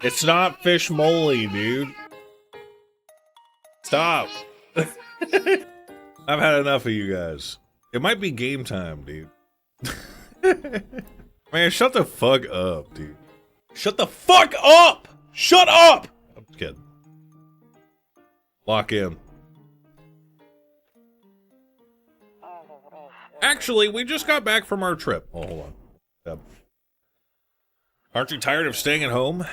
It's not fish moly, dude. Stop. I've had enough of you guys. It might be game time, dude. Man, shut the fuck up, dude. Shut the fuck up! Shut up! I'm just kidding. Lock in. Actually, we just got back from our trip. Oh, hold on. Yep. Aren't you tired of staying at home?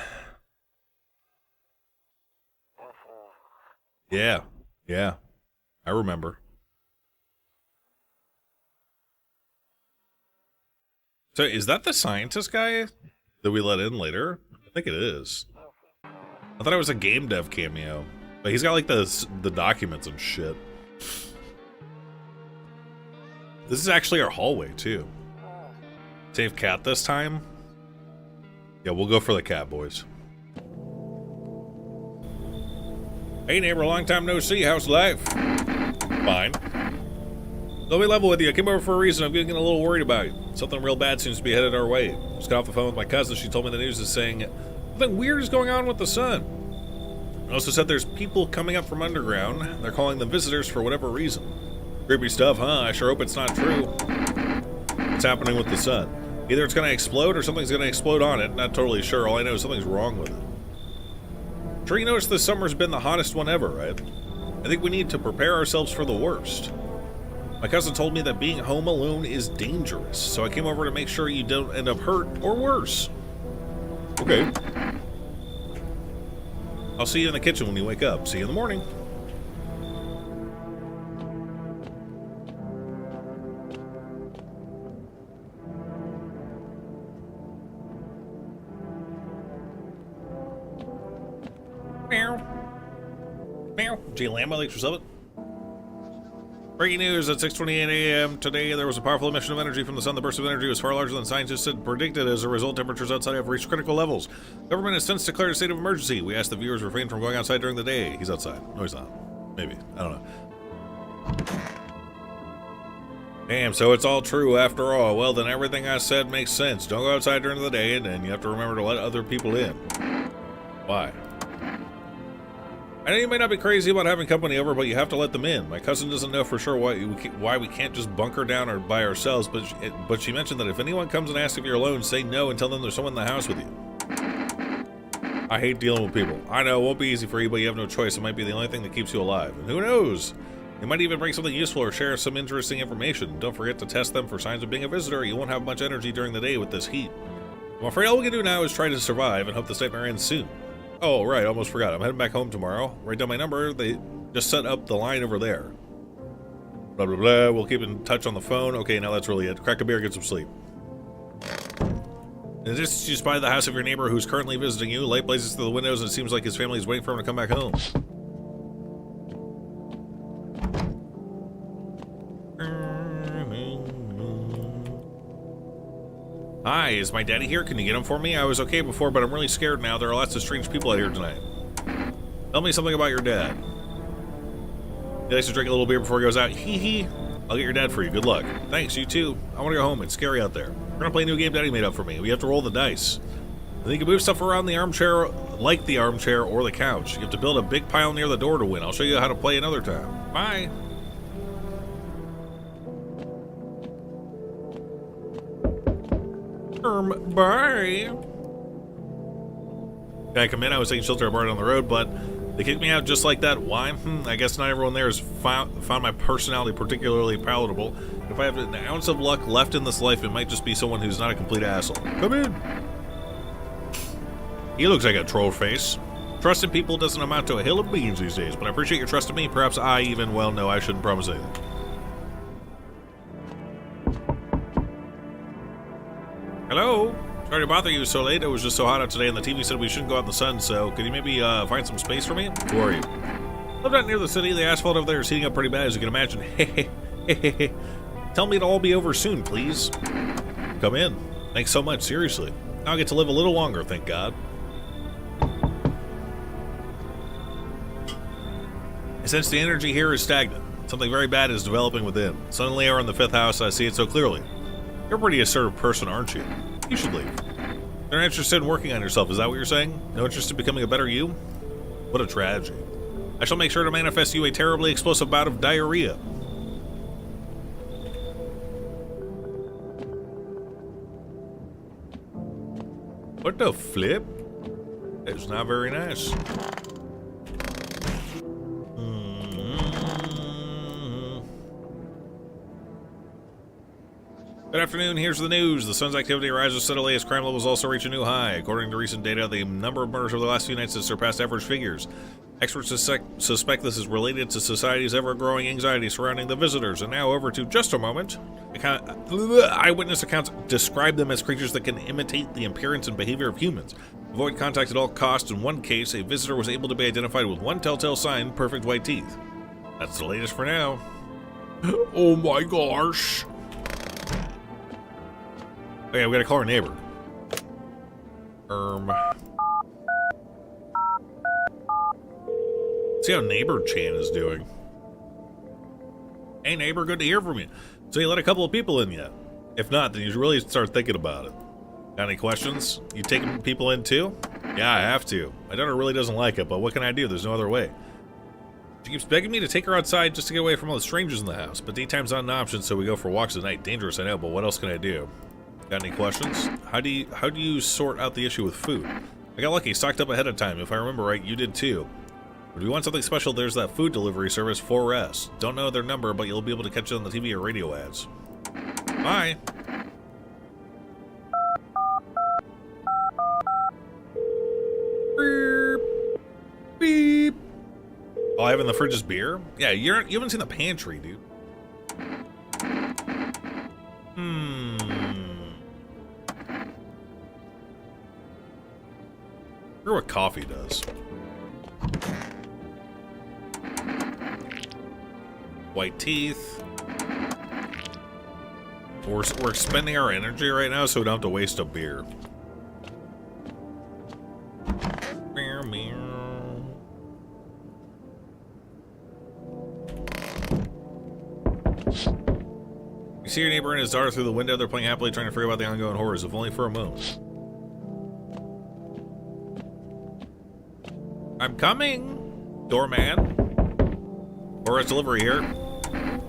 Yeah. Yeah. I remember. So, is that the scientist guy that we let in later? I think it is. I thought it was a game dev cameo. But he's got, like, the documents and shit. This is actually our hallway, too. Save cat this time? Yeah, we'll go for the cat, boys. Hey, neighbor, long time no see. How's life? Fine. Let me level with you. I came over for a reason. I'm getting a little worried about you. Something real bad seems to be headed our way. Just got off the phone with my cousin. She told me the news is saying something weird is going on with the sun. I also said there's people coming up from underground. They're calling them visitors for whatever reason. Creepy stuff, huh? I sure hope it's not true. What's happening with the sun? Either it's going to explode or something's going to explode on it. Not totally sure. All I know is something's wrong with it. Sure you noticed this summer's been the hottest one ever, right? I think we need to prepare ourselves for the worst. My cousin told me that being home alone is dangerous, so I came over to make sure you don't end up hurt or worse. Okay. I'll see you in the kitchen when you wake up. See you in the morning. Meow. Meow. G. Lambo, thanks for subbing. Breaking news at 6:28 a.m. today, there was a powerful emission of energy from the sun. The burst of energy was far larger than scientists had predicted. As a result, temperatures outside have reached critical levels. Government has since declared a state of emergency. We asked the viewers refrain from going outside during the day. He's outside. No, he's not. Maybe. I don't know. Damn, so it's all true after all. Well, then everything I said makes sense. Don't go outside during the day, and then you have to remember to let other people in. Why? I know you may not be crazy about having company over, but you have to let them in. My cousin doesn't know for sure why we can't just bunker down or by ourselves, but she mentioned that if anyone comes and asks if you're alone, say no and tell them there's someone in the house with you. I hate dealing with people. I know it won't be easy for you, but you have no choice. It might be the only thing that keeps you alive. And who knows? You might even bring something useful or share some interesting information. Don't forget to test them for signs of being a visitor. You won't have much energy during the day with this heat. I'm afraid all we can do now is try to survive and hope this nightmare ends soon. Oh, right, almost forgot. I'm heading back home tomorrow. Write down my number. They just set up the line over there. Blah, blah, blah. We'll keep in touch on the phone. Okay, now that's really it. Crack a beer, get some sleep. In addition, you spy the house of your neighbor who's currently visiting you. Light blazes through the windows, and it seems like his family is waiting for him to come back home. Hi, is my daddy here? Can you get him for me? I was okay before, but I'm really scared now. There are lots of strange people out here tonight. Tell me something about your dad. He likes to drink a little beer before he goes out. Hee hee. I'll get your dad for you. Good luck. Thanks, you too. I want to go home. It's scary out there. We're gonna play a new game Daddy made up for me. We have to roll the dice. Then you can move stuff around the armchair, like the armchair or the couch. You have to build a big pile near the door to win. I'll show you how to play another time. Bye. Bye. Can I come in? I was taking shelter at a bar down the road, but they kicked me out just like that. Why? I guess not everyone there has found my personality particularly palatable. If I have an ounce of luck left in this life, it might just be someone who's not a complete asshole. Come in. He looks like a troll face. Trusting people doesn't amount to a hill of beans these days, but I appreciate your trust in me. Perhaps I even, well, no, I shouldn't promise anything. Hello? Sorry to bother you so late. It was just so hot out today, and the TV said we shouldn't go out in the sun, so could you maybe find some space for me? Who are you? Live out near the city. The asphalt over there is heating up pretty bad, as you can imagine. Tell me it'll all be over soon, please. Come in. Thanks so much, seriously. Now I get to live a little longer, thank God. I sense the energy here is stagnant. Something very bad is developing within. Suddenly, we're in the 5th house. I see it so clearly. You're a pretty assertive person, aren't you? You should leave. They're not interested in working on yourself, is that what you're saying? No interest in becoming a better you? What a tragedy. I shall make sure to manifest you a terribly explosive bout of diarrhea. What the flip? It's not very nice. Good afternoon, here's the news. The sun's activity rises steadily as crime levels also reach a new high. According to recent data, the number of murders over the last few nights has surpassed average figures. Experts suspect this is related to society's ever-growing anxiety surrounding the visitors. And now over to just a moment. Eyewitness accounts describe them as creatures that can imitate the appearance and behavior of humans. Avoid contact at all costs. In one case, a visitor was able to be identified with one telltale sign, perfect white teeth. That's the latest for now. Oh my gosh. Okay, we gotta call our neighbor. See how neighbor Chan is doing. Hey neighbor, good to hear from you. So you let a couple of people in yet? If not, then you should really start thinking about it. Got any questions? You taking people in too? Yeah, I have to. My daughter really doesn't like it, but what can I do? There's no other way. She keeps begging me to take her outside just to get away from all the strangers in the house, but daytime's not an option, so we go for walks at night. Dangerous, I know, but what else can I do? Got any questions? How do you sort out the issue with food? I got lucky, stocked up ahead of time. If I remember right, you did too. If you want something special, there's that food delivery service, 4S. Don't know their number, but you'll be able to catch it on the TV or radio ads. Bye. Beep. Beep. All I have in the fridge is beer? Yeah, you haven't seen the pantry, dude. I wonder what coffee does. White teeth. We're expending our energy right now, so we don't have to waste a beer. You see your neighbor and his daughter through the window. They're playing happily, trying to figure out the ongoing horrors, if only for a moment. I'm coming, doorman. 4S delivery here.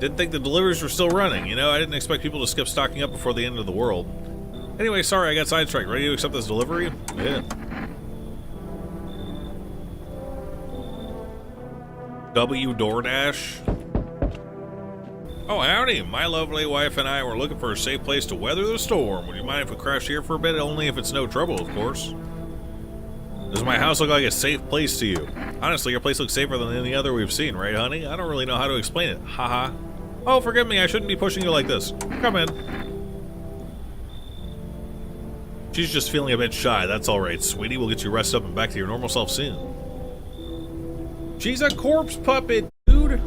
Didn't think the deliveries were still running. You know, I didn't expect people to skip stocking up before the end of the world. Anyway, sorry, I got sidetracked. Ready to accept this delivery? Yeah. W DoorDash. Oh, howdy. My lovely wife and I were looking for a safe place to weather the storm. Would you mind if we crash here for a bit? Only if it's no trouble, of course. Does my house look like a safe place to you? Honestly, your place looks safer than any other we've seen, right, honey? I don't really know how to explain it. Haha. Oh, forgive me. I shouldn't be pushing you like this. Come in. She's just feeling a bit shy. That's all right, sweetie. We'll get you rested up and back to your normal self soon. She's a corpse puppet, dude.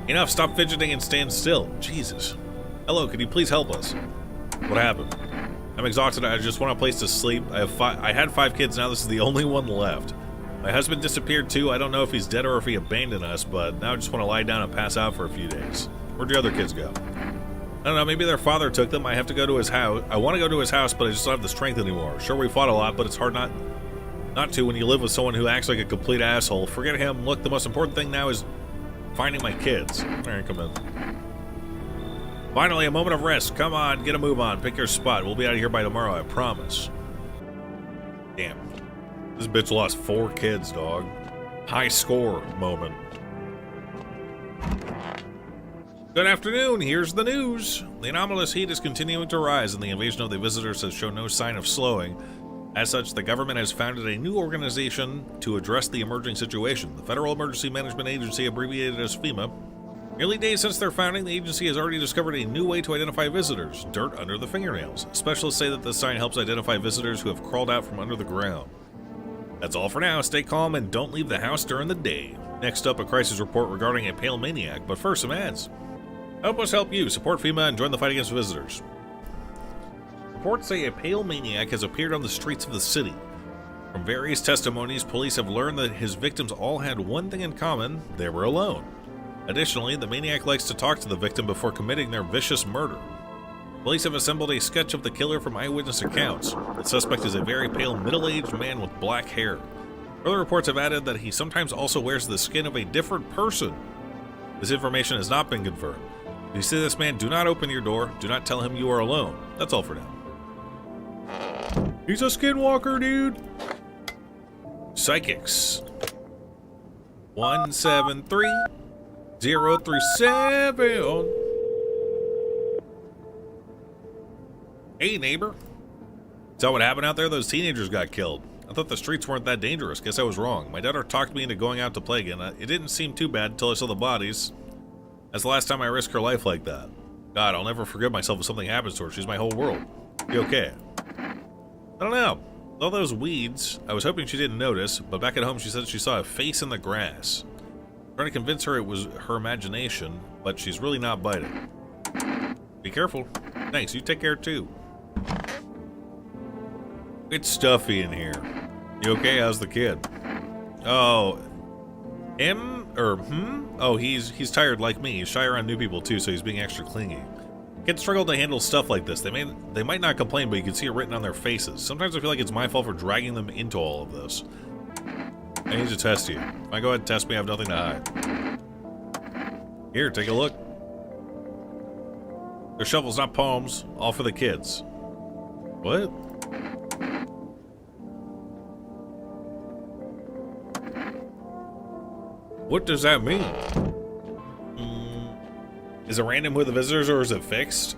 Enough. Stop fidgeting and stand still. Jesus. Hello, could you please help us? What happened? I'm exhausted. I just want a place to sleep. I had 5 kids. Now this is the only one left. My husband disappeared too. I don't know if he's dead or if he abandoned us, but now I just want to lie down and pass out for a few days. Where'd the other kids go? I don't know. Maybe their father took them. I have to go to his house. I want to go to his house, but I just don't have the strength anymore. Sure, we fought a lot, but it's hard not to when you live with someone who acts like a complete asshole. Forget him. Look, the most important thing now is finding my kids. All right, come in. Finally, a moment of rest. Come on, get a move on. Pick your spot. We'll be out of here by tomorrow, I promise. Damn. This bitch lost 4 kids, dog. High score moment. Good afternoon. Here's the news. The anomalous heat is continuing to rise, and the invasion of the visitors has shown no sign of slowing. As such, the government has founded a new organization to address the emerging situation. The Federal Emergency Management Agency, abbreviated as FEMA. Nearly days since their founding, the agency has already discovered a new way to identify visitors: dirt under the fingernails. Specialists say that this sign helps identify visitors who have crawled out from under the ground. That's all for now. Stay calm and don't leave the house during the day. Next up, a crisis report regarding a pale maniac, but first, some ads. Help us help you. Support FEMA and join the fight against visitors. Reports say a pale maniac has appeared on the streets of the city. From various testimonies, police have learned that his victims all had one thing in common: they were alone. Additionally, the maniac likes to talk to the victim before committing their vicious murder. Police have assembled a sketch of the killer from eyewitness accounts. The suspect is a very pale, middle-aged man with black hair. Further reports have added that he sometimes also wears the skin of a different person. This information has not been confirmed. If you see this man, do not open your door. Do not tell him you are alone. That's all for now. He's a skinwalker, dude. Psychics. 173037. Hey, neighbor. Is that what happened out there? Those teenagers got killed. I thought the streets weren't that dangerous. Guess I was wrong. My daughter talked me into going out to play again. It didn't seem too bad until I saw the bodies. That's the last time I risked her life like that. God, I'll never forgive myself if something happens to her. She's my whole world. Be okay. I don't know. With all those weeds, I was hoping she didn't notice, but back at home she said she saw a face in the grass. I'm trying to convince her it was her imagination, but she's really not biting. Be careful. Thanks, you take care too. It's stuffy in here. You okay? How's the kid? Oh, him or Oh, he's tired like me. He's shy around new people too, so he's being extra clingy. Kids struggle to handle stuff like this. They might not complain, but you can see it written on their faces. Sometimes I feel like it's my fault for dragging them into all of this. I need to test you. If I go ahead and test me, I have nothing to hide. Here, take a look. They're shovels, not poems. All for the kids. What? What does that mean? Is it random with the visitors or is it fixed?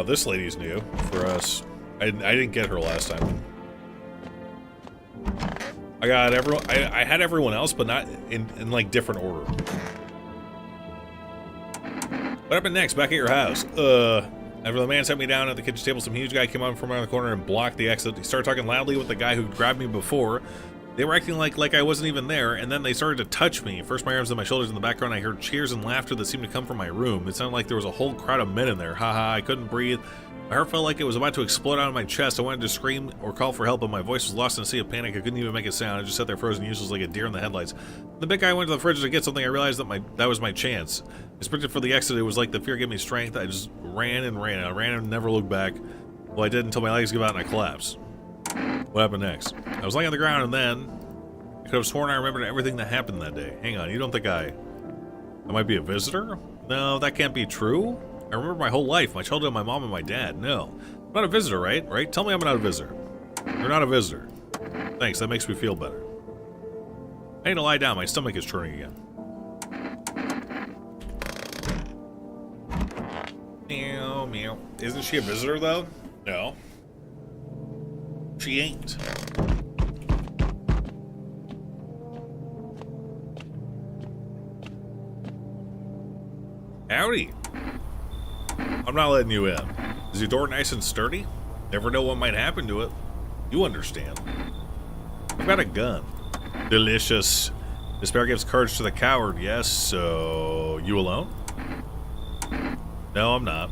This lady's new for us. I didn't get her last time. I got everyone. I had everyone else, but not in like different order. What happened next? Back at your house. After the man set me down at the kitchen table, some huge guy came out from around the corner and blocked the exit. He started talking loudly with the guy who grabbed me before. They were acting like I wasn't even there, and then they started to touch me. First my arms and my shoulders. In the background, I heard cheers and laughter that seemed to come from my room. It sounded like there was a whole crowd of men in there. Haha, I couldn't breathe. My heart felt like it was about to explode out of my chest. I wanted to scream or call for help, but my voice was lost in a sea of panic. I couldn't even make a sound. I just sat there frozen, useless like a deer in the headlights. The big guy went to the fridge to get something. I realized that was my chance. I sprinted for the exit. It was like the fear gave me strength. I just ran and ran. I ran and never looked back. Well, I did until my legs gave out and I collapsed. What happened next? I was lying on the ground and then I could have sworn I remembered everything that happened that day. Hang on, you don't think I might be a visitor? No, that can't be true. I remember my whole life, my childhood, my mom and my dad. No, I'm not a visitor, right? Right? Tell me I'm not a visitor. You're not a visitor. Thanks, that makes me feel better. I need to lie down, my stomach is churning again. Meow, meow. Isn't she a visitor, though? No. She ain't. Howdy. I'm not letting you in. Is your door nice and sturdy? Never know what might happen to it. You understand. I've got a gun. Delicious. Despair gives courage to the coward, yes, so... You alone? No, I'm not.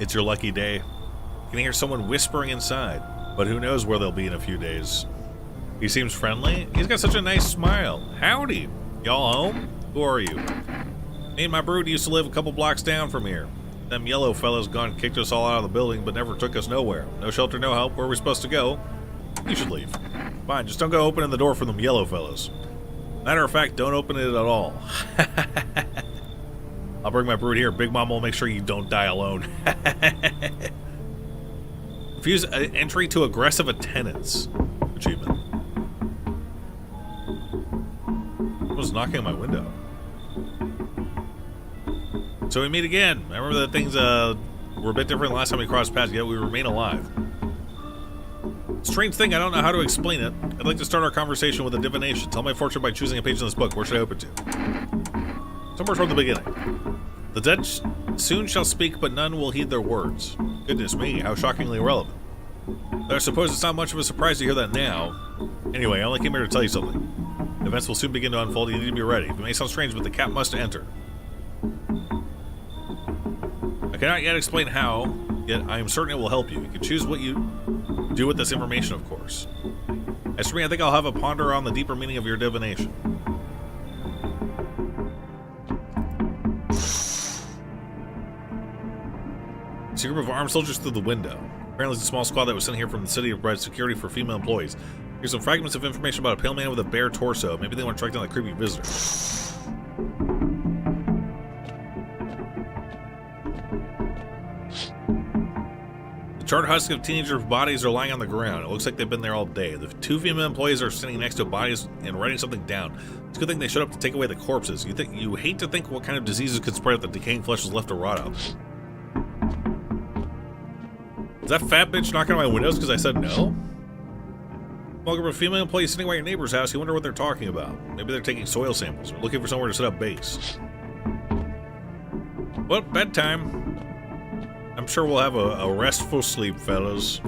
It's your lucky day. You can hear someone whispering inside, but who knows where they'll be in a few days. He seems friendly. He's got such a nice smile. Howdy. Y'all home? Who are you? Me and my brood used to live a couple blocks down from here. Them yellow fellas gone and kicked us all out of the building, but never took us nowhere. No shelter, no help. Where are we supposed to go? You should leave. Fine, just don't go opening the door for them yellow fellas. Matter of fact, don't open it at all. I'll bring my brood here. Big Mom will make sure you don't die alone. Refuse entry to aggressive attendants. Achievement. Someone was knocking on my window. So we meet again. I remember that things were a bit different last time we crossed paths, yet we remain alive. Strange thing, I don't know how to explain it. I'd like to start our conversation with a divination. Tell my fortune by choosing a page in this book. Where should I open to? Somewhere toward the beginning. The dead soon shall speak, but none will heed their words. Goodness me, how shockingly relevant. Though I suppose it's not much of a surprise to hear that now. Anyway, I only came here to tell you something. Events will soon begin to unfold. You need to be ready. It may sound strange, but the cat must enter. I cannot yet explain how, yet I am certain it will help you. You can choose what you do with this information, of course. As for me, I think I'll have a ponder on the deeper meaning of your divination. see a group of armed soldiers through the window. Apparently it's a small squad that was sent here from the city to provide security for female employees. Here's some fragments of information about a pale man with a bare torso. Maybe they want to track down the creepy visitor. The charred husks of teenager bodies are lying on the ground. It looks like they've been there all day. The two female employees are sitting next to bodies and writing something down. It's a good thing they showed up to take away the corpses. You hate to think what kind of diseases could spread if the decaying flesh is left to rot out. Is that fat bitch knocking on my windows because I said no? Welcome to a female employee sitting by your neighbor's house. You wonder what they're talking about. Maybe they're taking soil samples or looking for somewhere to set up base. Well, bedtime. I'm sure we'll have a restful sleep, fellas.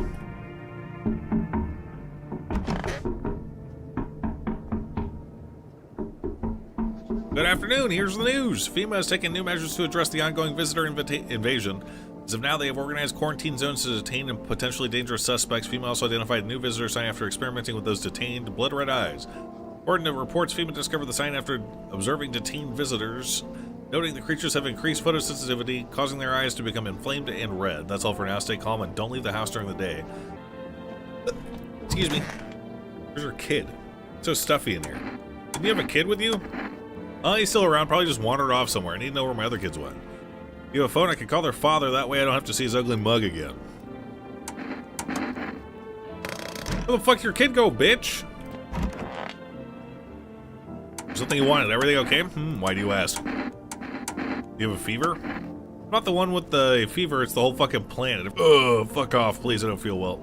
Good afternoon, here's the news. FEMA has taken new measures to address the ongoing visitor invasion. As of now, they have organized quarantine zones to detain and potentially dangerous suspects. FEMA also identified a new visitor sign after experimenting with those detained blood red eyes. According to reports, FEMA discovered the sign after observing detained visitors, noting the creatures have increased photosensitivity, causing their eyes to become inflamed and red. That's all for now. Stay calm and don't leave the house during the day. Excuse me. Where's your kid? It's so stuffy in here. Did you have a kid with you? Oh, he's still around. Probably just wandered off somewhere. I need to know where my other kids went. If you have a phone, I can call their father. That way I don't have to see his ugly mug again. Where the fuck your kid go, bitch? Something you wanted. Everything okay? Why do you ask? You have a fever? I'm not the one with the fever, it's the whole fucking planet. Ugh, fuck off, please, I don't feel well.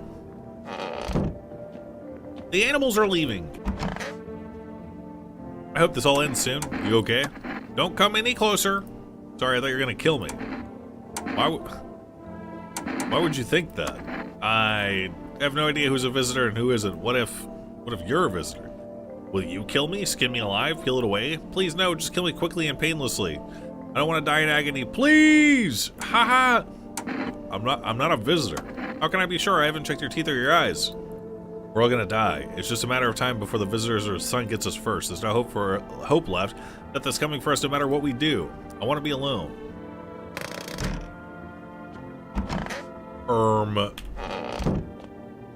The animals are leaving. I hope this all ends soon. You okay? Don't come any closer. Sorry, I thought you were gonna kill me. Why would you think that? I have no idea who's a visitor and who isn't. What if you're a visitor? Will you kill me? Skin me alive? Peel it away? Please no, just kill me quickly and painlessly. I don't want to die in agony. Please! Haha! I'm not a visitor. How can I be sure? I haven't checked your teeth or your eyes. We're all gonna die. It's just a matter of time before the visitors or the sun gets us first. There's no hope left. Death is coming for us no matter what we do. I want to be alone.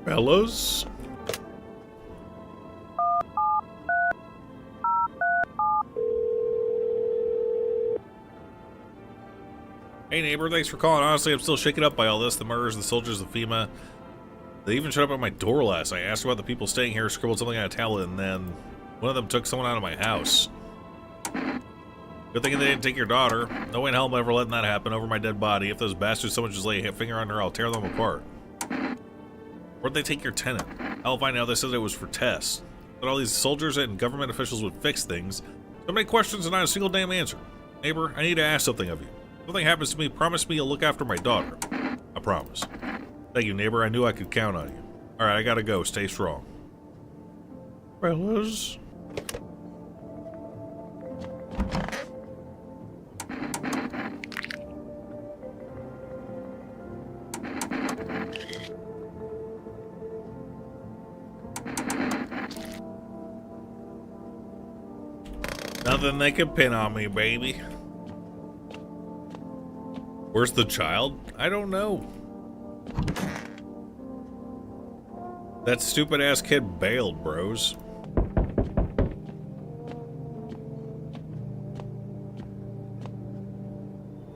Fellas? Hey neighbor, thanks for calling. Honestly, I'm still shaken up by all this. The murders, the soldiers, the FEMA. They even showed up at my door last. I asked about the people staying here, scribbled something on a tablet, and then one of them took someone out of my house. Good thing they didn't take your daughter. No way in hell am I ever letting that happen over my dead body. If those bastards so much as lay a finger on her, I'll tear them apart. Where'd they take your tenant? Hell if I know, they said it was for tests. That all these soldiers and government officials would fix things. So many questions and not a single damn answer. Neighbor, I need to ask something of you. If something happens to me, promise me you'll look after my daughter. I promise. Thank you, neighbor. I knew I could count on you. Alright, I gotta go. Stay strong. Fellas. Nothing they can pin on me, baby. Where's the child? I don't know. That stupid ass kid bailed, bros.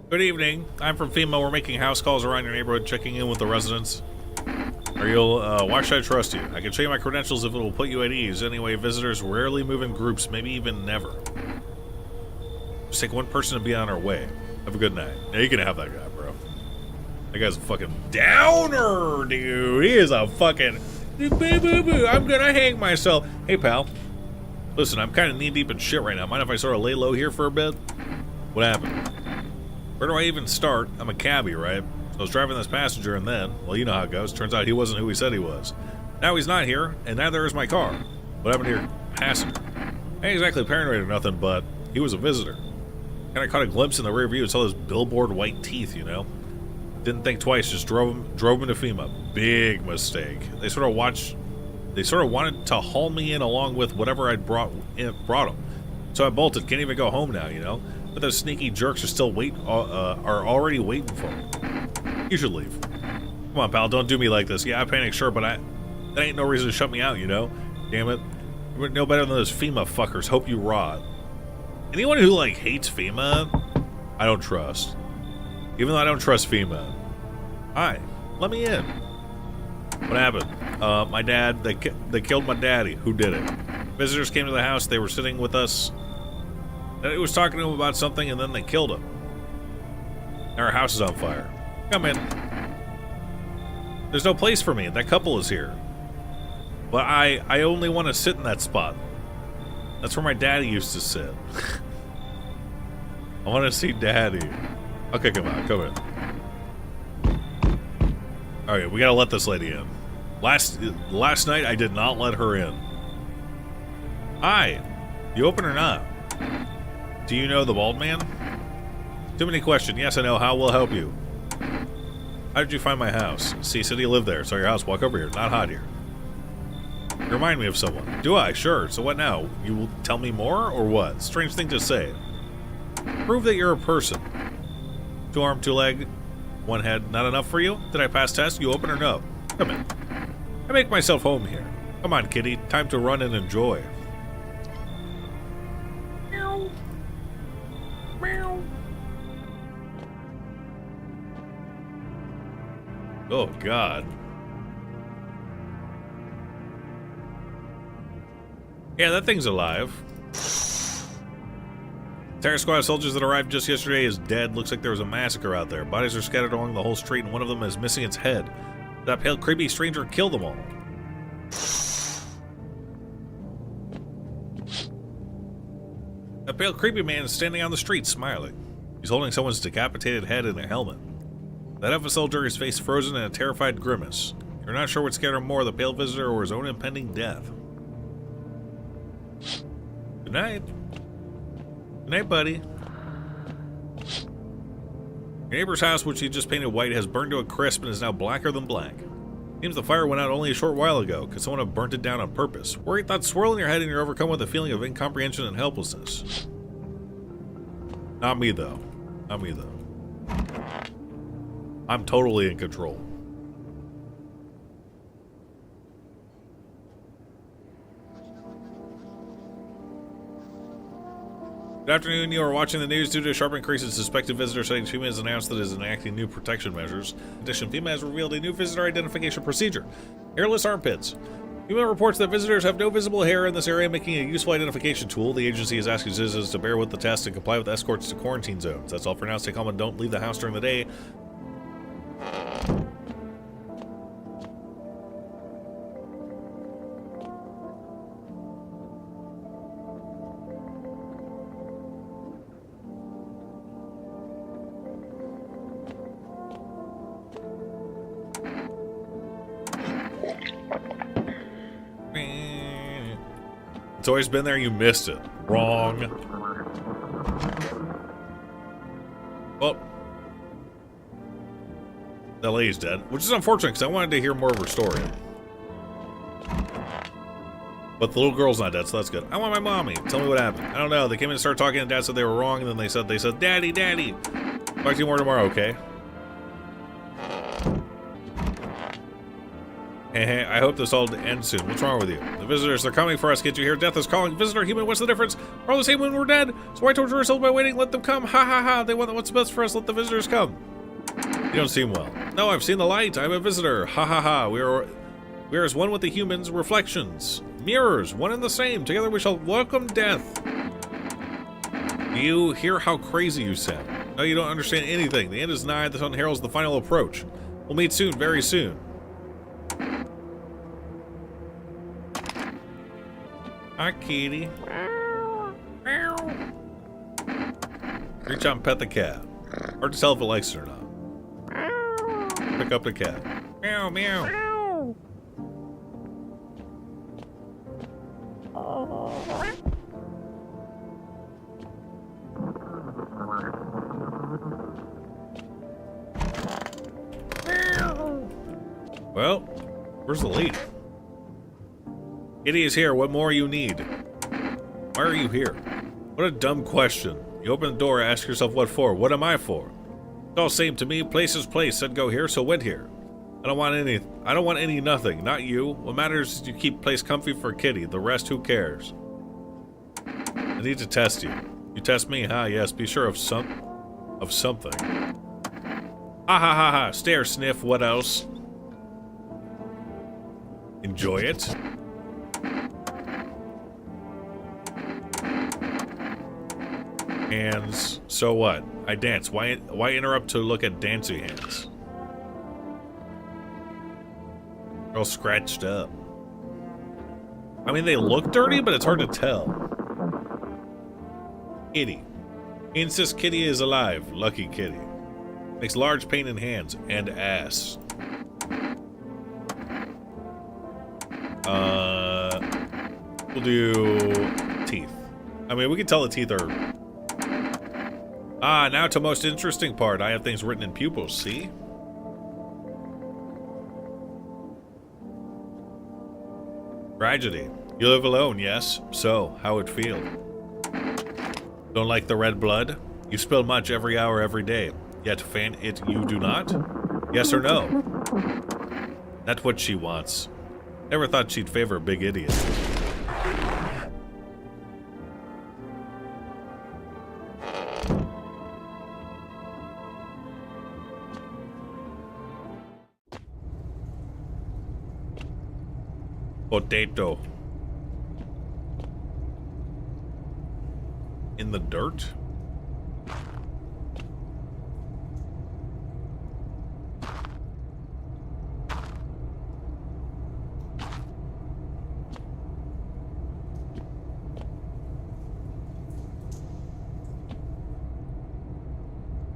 Good evening. I'm from FEMA. We're making house calls around your neighborhood, checking in with the residents. Why should I trust you? I can show you my credentials if it will put you at ease. Anyway, visitors rarely move in groups, maybe even never. Just take one person to be on our way. Have a good night. Yeah, you can have that guy, bro. That guy's a fucking downer, dude. He is a fucking... I'm gonna hang myself. Hey, pal. Listen, I'm kind of knee-deep in shit right now. Mind if I sort of lay low here for a bit? What happened? Where do I even start? I'm a cabbie, right? So I was driving this passenger and then, well, you know how it goes. Turns out he wasn't who he said he was. Now he's not here, and neither is my car. What happened to your passenger? I ain't exactly paranoid or nothing, but he was a visitor. And I caught a glimpse in the rear view and saw those billboard white teeth, you know? Didn't think twice, just drove him to FEMA. Big mistake. They sort of wanted to haul me in along with whatever I'd brought them. So I bolted, can't even go home now, you know? But those sneaky jerks are still are already waiting for me. You should leave. Come on, pal, don't do me like this. Yeah, I panic, sure, but that ain't no reason to shut me out, you know? Damn it. You would know better than those FEMA fuckers. Hope you rot. Anyone who, like, hates FEMA, I don't trust. Even though I don't trust FEMA. Hi, let me in. What happened? My dad, they killed my daddy. Who did it? Visitors came to the house, they were sitting with us. He was talking to him about something, and then they killed him. Now our house is on fire. Come in. There's no place for me. That couple is here. But I only want to sit in that spot. That's where my daddy used to sit. I want to see daddy. Okay, come on, come in. Okay, we gotta let this lady in. Last night, I did not let her in. Hi. You open or not? Do you know the bald man? Too many questions. Yes, I know. How will I help you? How did you find my house? See, you said you lived there. Saw your house. Walk over here. Not hot here. You remind me of someone. Do I? Sure. So what now? You will tell me more, or what? Strange thing to say. Prove that you're a person. 2 arm, 2 leg, 1 head. Not enough for you? Did I pass test? You open or no? Come in. I make myself home here. Come on, kitty. Time to run and enjoy. Meow. Meow. Oh, God. Yeah, that thing's alive. Entire squad of soldiers that arrived just yesterday is dead. Looks like there was a massacre out there. Bodies are scattered along the whole street, and one of them is missing its head. That pale, creepy stranger killed them all. That pale, creepy man is standing on the street, smiling. He's holding someone's decapitated head in a helmet. That other soldier is face frozen in a terrified grimace. You're not sure what scared him more, the pale visitor or his own impending death. Good night. Good night, buddy. Your neighbor's house, which he just painted white, has burned to a crisp and is now blacker than black. Seems the fire went out only a short while ago. Could someone have burnt it down on purpose? Worried thoughts swirl in your head and you're overcome with a feeling of incomprehension and helplessness. Not me, though. Not me, though. I'm totally in control. Good afternoon. You are watching the news. Due to a sharp increase in suspected visitor sightings, FEMA has announced that it is enacting new protection measures. In addition, FEMA has revealed a new visitor identification procedure. Hairless armpits. FEMA reports that visitors have no visible hair in this area, making a useful identification tool. The agency is asking citizens to bear with the test and comply with escorts to quarantine zones. That's all for now. Stay calm and don't leave the house during the day. It's always been there, you missed it. Wrong. Well, that lady's dead, which is unfortunate because I wanted to hear more of her story. But the little girl's not dead, so that's good. I want my mommy. Tell me what happened. I don't know. They came in and started talking, and Dad said they were wrong, and then they said, Daddy, Daddy. Talk to you more tomorrow, okay? Hey, I hope this all ends soon. What's wrong with you? The visitors, they're coming for us. Get you here. Death is calling. Visitor, human, what's the difference? We're all the same when we're dead. So why torture ourselves by waiting? Let them come. Ha ha ha. They want what's best for us. Let the visitors come. You don't seem well. No, I've seen the light. I'm a visitor. Ha ha ha. We are as one with the humans. Reflections. Mirrors. One and the same. Together we shall welcome death. Do you hear how crazy you sound? No, you don't understand anything. The end is nigh. The sun heralds the final approach. We'll meet soon. Very soon. Hi, kitty. Reach out and pet the cat. Hard to tell if it likes it or not. Pick up the cat. Meow, meow. Well, where's the lady? Kitty is here. What more you need? Why are you here? What a dumb question. You open the door, ask yourself what for. What am I for? It's all same to me. Place is place. Said go here, so went here. I don't want any nothing. Not you. What matters is you keep place comfy for Kitty. The rest, who cares? I need to test you. You test me, huh? Yes. Be sure of something. Ha ha ha ha. Stare, sniff. What else? Enjoy it. Hands. So what? I dance. Why interrupt to look at dancing hands? They're all scratched up. I mean, they look dirty, but it's hard to tell. Kitty. He insists Kitty is alive. Lucky Kitty. Makes large pain in hands and ass. We'll do teeth. I mean, we can tell the teeth are... Ah, now to most interesting part. I have things written in pupils, see? Tragedy. You live alone, yes? So, how it feel? Don't like the red blood? You spill much every hour, every day. Yet fan it you do not? Yes or no? That's what she wants. Never thought she'd favor a big idiot. Potato. In the dirt?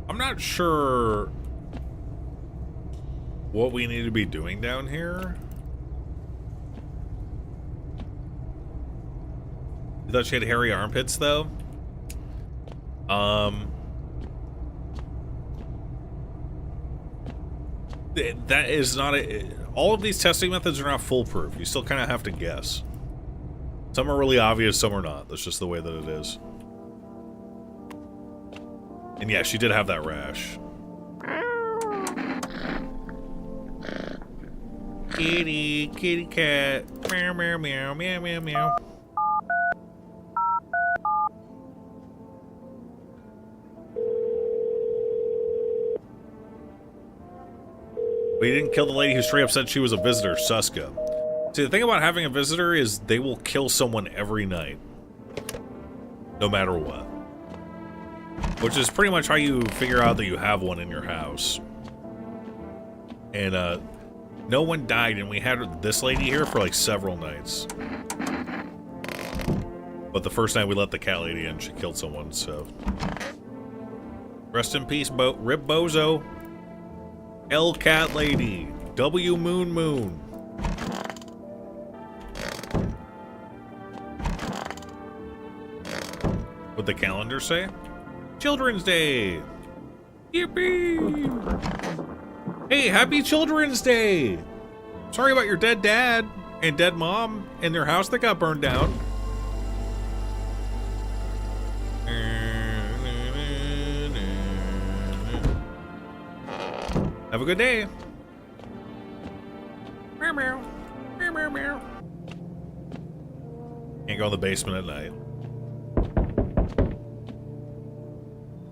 I'm not sure what we need to be doing down here. You thought she had hairy armpits, though? That is not a... All of these testing methods are not foolproof. You still kind of have to guess. Some are really obvious, some are not. That's just the way that it is. And yeah, she did have that rash. Kitty, kitty cat. Meow, meow, meow, meow, meow, meow. But he didn't kill the lady who straight up said she was a visitor, Suska. See, the thing about having a visitor is they will kill someone every night. No matter what. Which is pretty much how you figure out that you have one in your house. And, no one died, and we had this lady here for, like, several nights. But the first night we let the cat lady in, she killed someone, so... Rest in peace, Rip Bozo. L Cat Lady. W Moon Moon. What'd the calendar say? Children's Day! Yippee! Hey, happy Children's Day! Sorry about your dead dad and dead mom and their house that got burned down. Have a good day. Meow, meow. Meow, meow, meow. Can't go in the basement at night.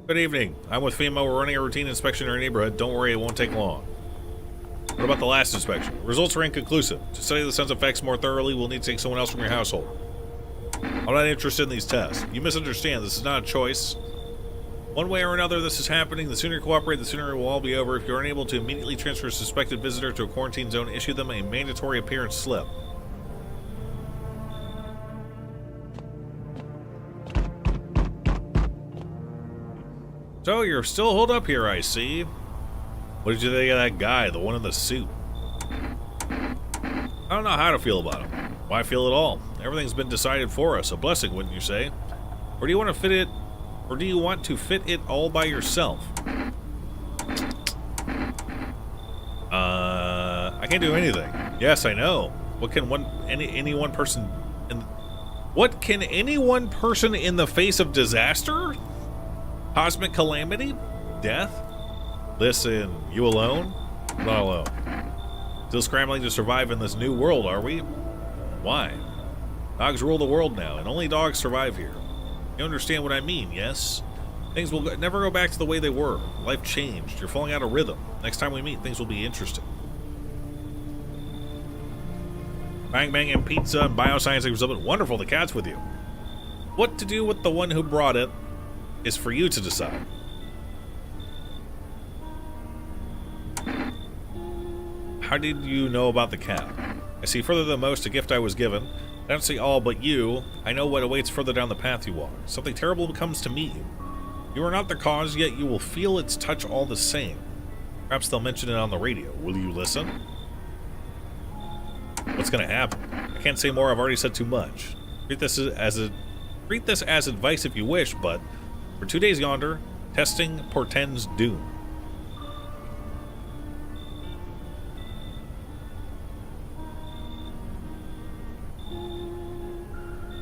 Good evening. I'm with FEMA. We're running a routine inspection in our neighborhood. Don't worry, it won't take long. What about the last inspection? Results are inconclusive. To study the sense effects more thoroughly, we'll need to take someone else from your household. I'm not interested in these tests. You misunderstand. This is not a choice. One way or another, this is happening. The sooner you cooperate, the sooner it will all be over. If you're unable to immediately transfer a suspected visitor to a quarantine zone, issue them a mandatory appearance slip. So, you're still holed up here, I see. What did you think of that guy, the one in the suit? I don't know how to feel about him. Why feel at all? Everything's been decided for us. A blessing, wouldn't you say? Or do you want to fit it... Or do you want to fit it all by yourself? I can't do anything. Yes, I know. What can any one person in... What can any one person in the face of disaster? Cosmic calamity? Death? Listen, you alone? Not alone. Still scrambling to survive in this new world, are we? Why? Dogs rule the world now, and only dogs survive here. You understand what I mean, yes? Things will never go back to the way they were. Life changed. You're falling out of rhythm. Next time we meet, things will be interesting. Bang Bang and Pizza and Bioscience Exhibit. Wonderful, the cat's with you. What to do with the one who brought it is for you to decide. How did you know about the cat? I see further than most a gift I was given. I don't see all but you. I know what awaits further down the path you walk. Something terrible comes to meet you. You are not the cause, yet you will feel its touch all the same. Perhaps they'll mention it on the radio. Will you listen? What's going to happen? I can't say more. I've already said too much. Treat this as advice if you wish, but for 2 days yonder, testing portends doom.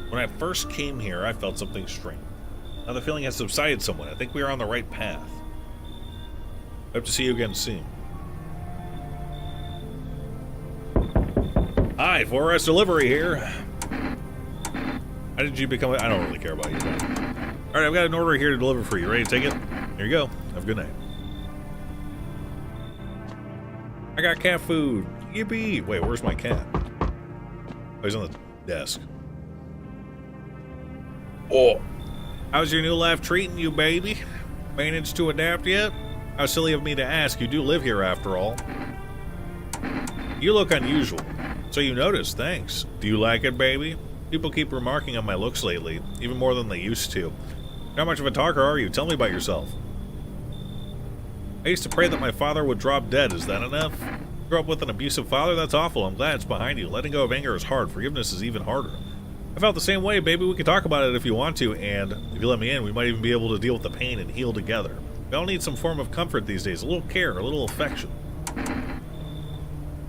When I first came here, I felt something strange. Now the feeling has subsided somewhat. I think we are on the right path. I hope to see you again soon. Hi, 4S Delivery here. How did you become I don't really care about you, man. Alright, I've got an order here to deliver for you. Ready to take it? Here you go. Have a good night. I got cat food. Yippee! Wait, where's my cat? Oh, he's on the desk. Oh! How's your new life treating you, baby? Managed to adapt yet? How silly of me to ask. You do live here, after all. You look unusual. So you noticed, thanks. Do you like it, baby? People keep remarking on my looks lately, even more than they used to. How much of a talker are you? Tell me about yourself. I used to pray that my father would drop dead. Is that enough? Grew up with an abusive father? That's awful. I'm glad it's behind you. Letting go of anger is hard. Forgiveness is even harder. I felt the same way, baby. We can talk about it if you want to, and if you let me in, we might even be able to deal with the pain and heal together. We all need some form of comfort these days. A little care, a little affection.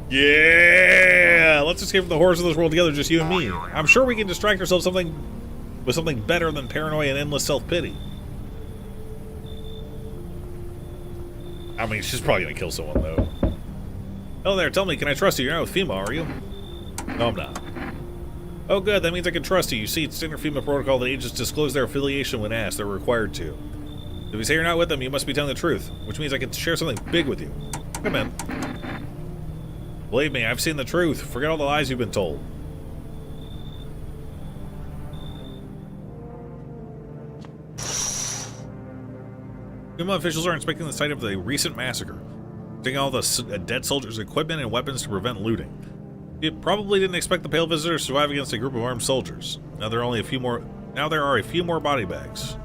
Yeah! Let's escape from the horrors of this world together, just you and me. I'm sure we can distract ourselves with something better than paranoia and endless self-pity. I mean, she's probably gonna kill someone, though. Oh, there, tell me, can I trust you? You're not with FEMA, are you? No, I'm not. Oh, good, that means I can trust you. You see, it's standard FEMA protocol that agents disclose their affiliation when asked. They're required to. If you say you're not with them, you must be telling the truth, which means I can share something big with you. Come in. Believe me, I've seen the truth. Forget all the lies you've been told. FEMA officials are inspecting the site of the recent massacre, taking all the dead soldiers' equipment and weapons to prevent looting. You probably didn't expect the Pale Visitor to survive against a group of armed soldiers. Now there are a few more body bags.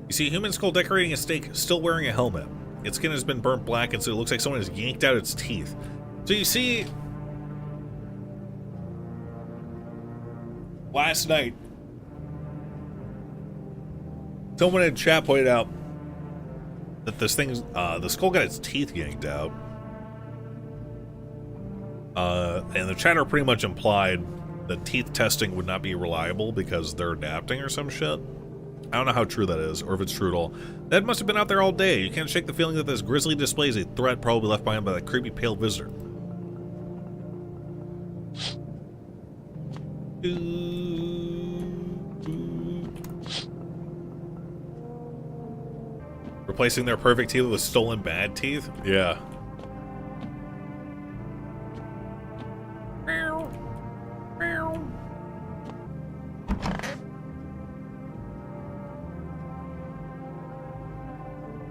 You see a human skull decorating a stake, still wearing a helmet. Its skin has been burnt black, and so it looks like someone has yanked out its teeth. So you see, last night, someone in chat pointed out that this thing's, the skull got its teeth yanked out. And the chatter pretty much implied that teeth testing would not be reliable because they're adapting or some shit. I don't know how true that is, or if it's true at all. That must have been out there all day. You can't shake the feeling that this grisly display is a threat probably left behind by that creepy pale visitor. Replacing their perfect teeth with stolen bad teeth? Yeah.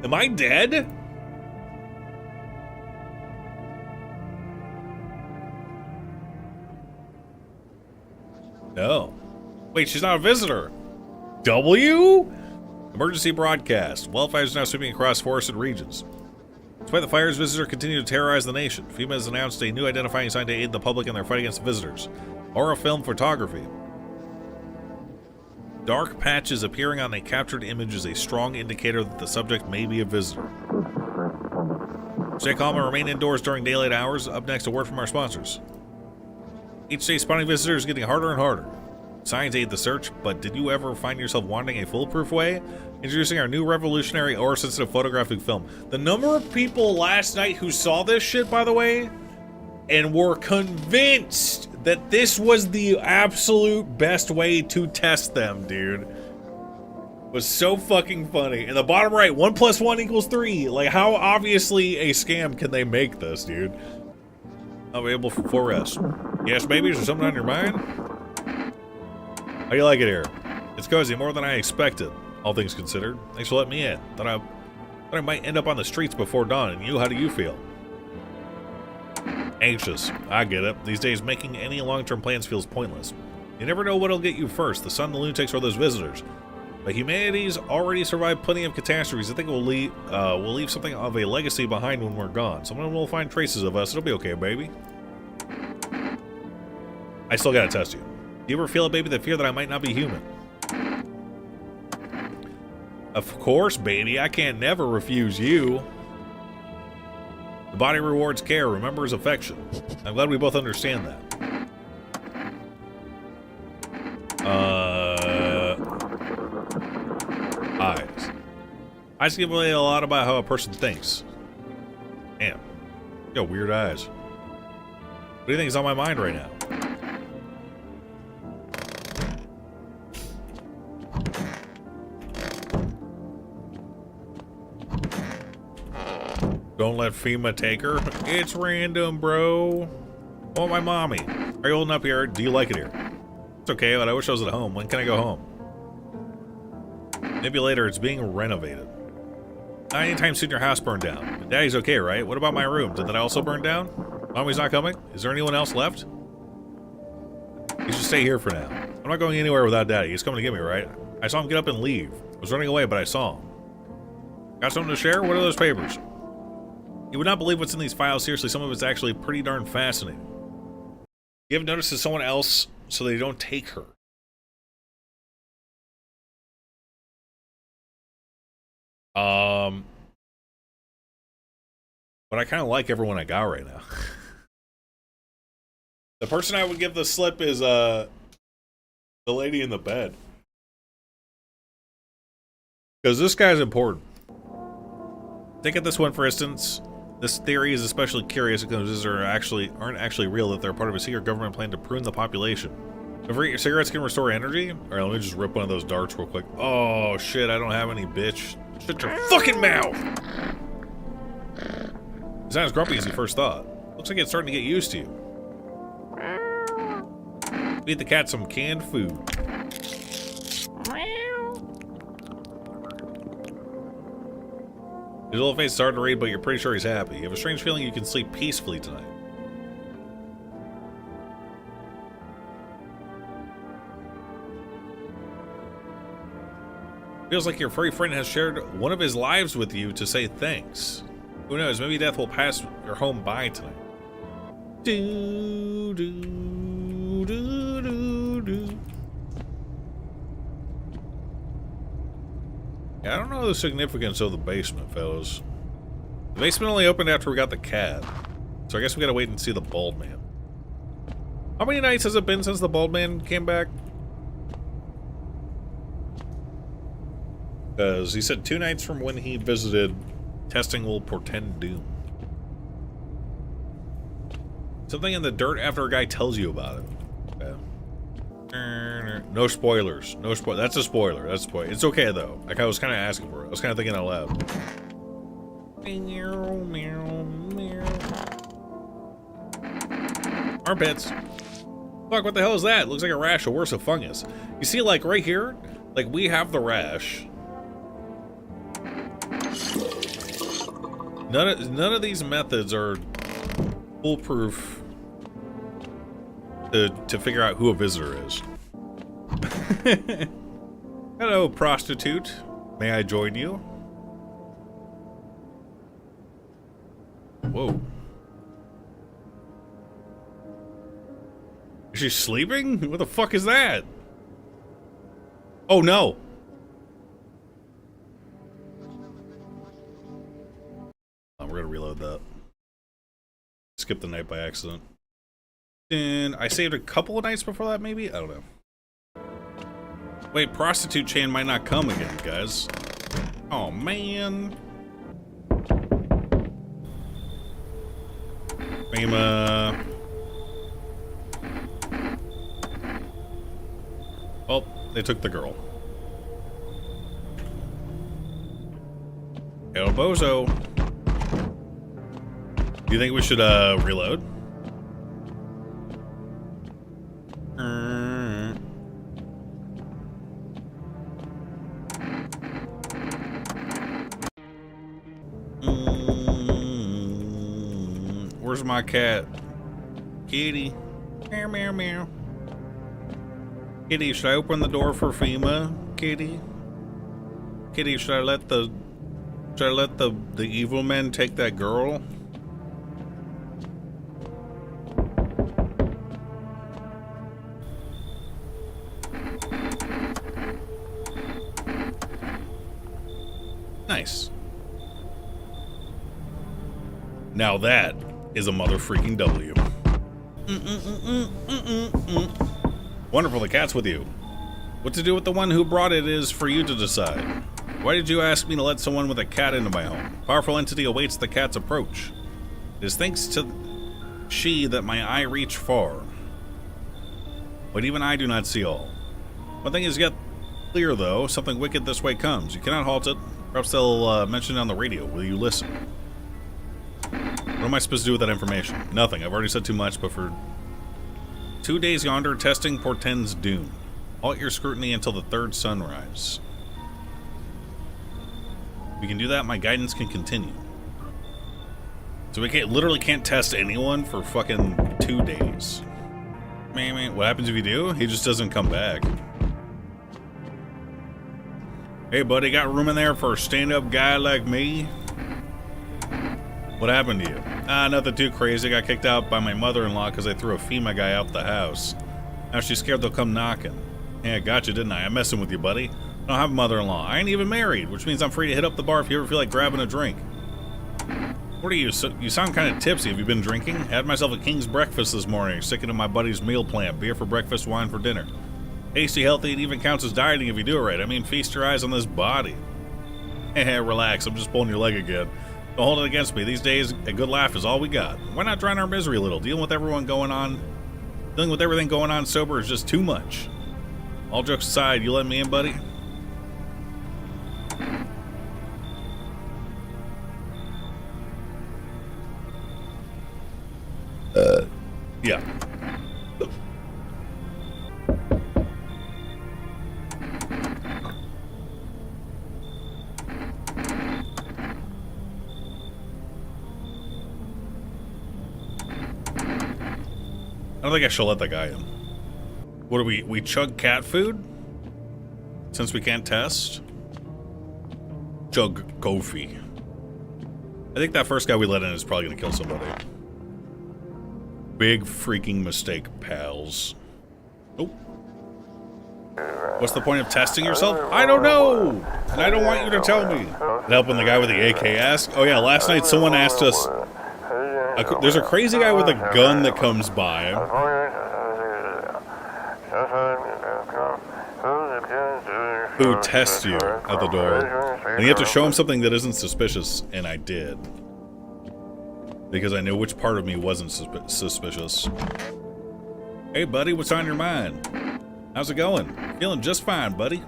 Am I dead? No. Wait, she's not a visitor. W? Emergency broadcast. Wildfires is now sweeping across forested regions. Despite the fires, visitors continue to terrorize the nation. FEMA has announced a new identifying sign to aid the public in their fight against visitors. Horror film photography. Dark patches appearing on a captured image is a strong indicator that the subject may be a visitor. Stay calm and remain indoors during daylight hours. Up next, a word from our sponsors. Each day, spotting visitors is getting harder and harder. Signs aid the search, but did you ever find yourself wanting a foolproof way? Introducing our new revolutionary aura-sensitive photographic film. The number of people last night who saw this shit, by the way, and were convinced that this was the absolute best way to test them, dude, was so fucking funny. In the bottom right, 1 + 1 = 3. Like, how obviously a scam can they make this, dude? Available for 4S. Yes, babies, or something on your mind? How you like it here? It's cozy, more than I expected, all things considered. Thanks for letting me in. Thought I might end up on the streets before dawn. And you, how do you feel? Anxious. I get it. These days, making any long-term plans feels pointless. You never know what'll get you first, the sun, the lunatics, or those visitors. But humanity's already survived plenty of catastrophes. I think we'll leave something of a legacy behind when we're gone. Someone will find traces of us. It'll be okay, baby. I still gotta test you. Do you ever feel it, baby, the fear that I might not be human? Of course, baby. I can't never refuse you. The body rewards care, remembers affection. I'm glad we both understand that. Eyes. Eyes give away a lot about how a person thinks. Damn. You got weird eyes. What do you think is on my mind right now? Don't let FEMA take her. It's random, bro. Oh, my mommy. Are you holding up here? Do you like it here? It's okay, but I wish I was at home. When can I go home? Maybe later. It's being renovated. Not anytime soon your house burned down. But Daddy's okay, right? What about my room? Did that also burn down? Mommy's not coming? Is there anyone else left? You should stay here for now. I'm not going anywhere without Daddy. He's coming to get me, right? I saw him get up and leave. I was running away, but I saw him. Got something to share? What are those papers? You would not believe what's in these files. Seriously, some of it's actually pretty darn fascinating. You have noticed to someone else so they don't take her. But I kind of like everyone I got right now. The person I would give the slip is, the lady in the bed. Because this guy's important. Take it this one, for instance. This theory is especially curious because visitors aren't actually real, that they're part of a secret government plan to prune the population. Overeat your cigarettes can restore energy? Alright, let me just rip one of those darts real quick. Oh, shit, I don't have any, bitch. Shut your fucking mouth! He's not as grumpy as he first thought. Looks like it's starting to get used to you. Feed the cat some canned food. His little face is hard to read, but you're pretty sure he's happy. You have a strange feeling you can sleep peacefully tonight. Feels like your furry friend has shared one of his lives with you to say thanks. Who knows, maybe death will pass your home by tonight. Do, do, do, do, do. Yeah, I don't know the significance of the basement, fellas. The basement only opened after we got the cat. So I guess we gotta wait and see the bald man. How many nights has it been since the bald man came back? Because he said 2 nights from when he visited, testing will portend doom. Something in the dirt after a guy tells you about it. Okay. No spoilers. No spoil. That's a spoiler. That's a spoiler. It's okay though. Like I was kind of asking for it. I was kind of thinking out loud. Armpits. Fuck! What the hell is that? It looks like a rash or worse, a fungus. You see, like right here, like we have the rash. None of these methods are foolproof to figure out who a visitor is. Hello, prostitute. May I join you? Whoa. Is she sleeping? What the fuck is that? Oh no. We're gonna reload that. Skip the night by accident. And I saved a couple of nights before that, maybe? I don't know. Wait, prostitute chain might not come again, guys. Oh, man. FEMA. Oh, they took the girl. El Bozo. Do you think we should, reload? Where's my cat? Kitty. Meow, meow, meow. Kitty, should I open the door for FEMA? Kitty? Kitty, should I let the evil men take that girl? Nice. Now that is a mother freaking W. Wonderful, the cat's with you. What to do with the one who brought it is for you to decide. Why did you ask me to let someone with a cat into my home? Powerful entity awaits the cat's approach. It is thanks to she that my eye reach far. But even I do not see all. One thing is yet clear, though. Something wicked this way comes. You cannot halt it. Perhaps they'll mention it on the radio. Will you listen? What am I supposed to do with that information? Nothing. I've already said too much, but for 2 days yonder, testing portends doom. Halt your scrutiny until the third sunrise. We can do that, my guidance can continue. So we literally can't test anyone for fucking 2 days. Man, what happens if you do? He just doesn't come back. Hey buddy, got room in there for a stand-up guy like me? What happened to you? Nothing too crazy. Got kicked out by my mother-in-law because I threw a FEMA guy out the house. Now she's scared they'll come knocking. Yeah, gotcha, didn't I? I'm messing with you, buddy. I don't have a mother-in-law. I ain't even married, which means I'm free to hit up the bar if you ever feel like grabbing a drink. What are you? You sound kind of tipsy. Have you been drinking? I had myself a king's breakfast this morning, sticking to my buddy's meal plan. Beer for breakfast, wine for dinner. Tasty, healthy, it even counts as dieting if you do it right. I mean, feast your eyes on this body. Relax, I'm just pulling your leg again. Don't hold it against me. These days, a good laugh is all we got. Why not drown our misery a little? Dealing with everything going on sober is just too much. All jokes aside, you let me in, buddy? Yeah. I don't think I should let that guy in. What do we chug cat food? Since we can't test? Chug Kofi. I think that first guy we let in is probably gonna kill somebody. Big freaking mistake, pals. Oh. What's the point of testing yourself? I don't know! And I don't want you to tell me. Helping the guy with the AK ask? Oh yeah, last night someone asked us... there's a crazy guy with a gun that comes by. Who tests you at the door. And you have to show him something that isn't suspicious, and I did. Because I knew which part of me wasn't suspicious. Hey buddy, what's on your mind? How's it going? Feeling just fine, buddy.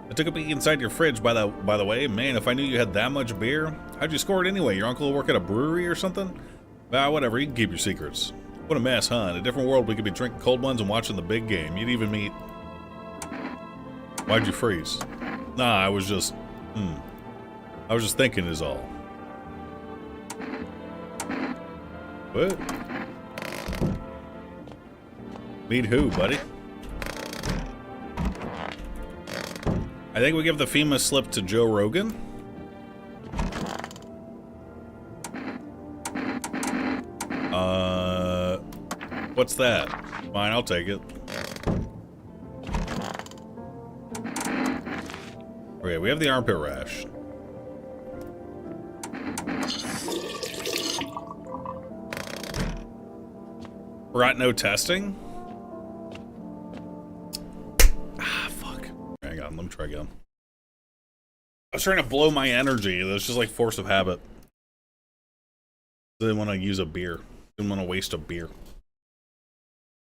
I took a peek inside your fridge, by the way. Man, if I knew you had that much beer. How'd you score it anyway? Your uncle work at a brewery or something? Whatever, you can keep your secrets. What a mess, huh? In a different world, we could be drinking cold ones and watching the big game. You'd even meet... Why'd you freeze? Nah, I was just thinking is all. What? Meet who, buddy? I think we give the FEMA slip to Joe Rogan. What's that? Fine, I'll take it. Okay, we have the armpit rash. Forgot no testing? Ah, fuck. I we go. I was trying to blow my energy. That's just like force of habit. Didn't want to use a beer. Didn't want to waste a beer.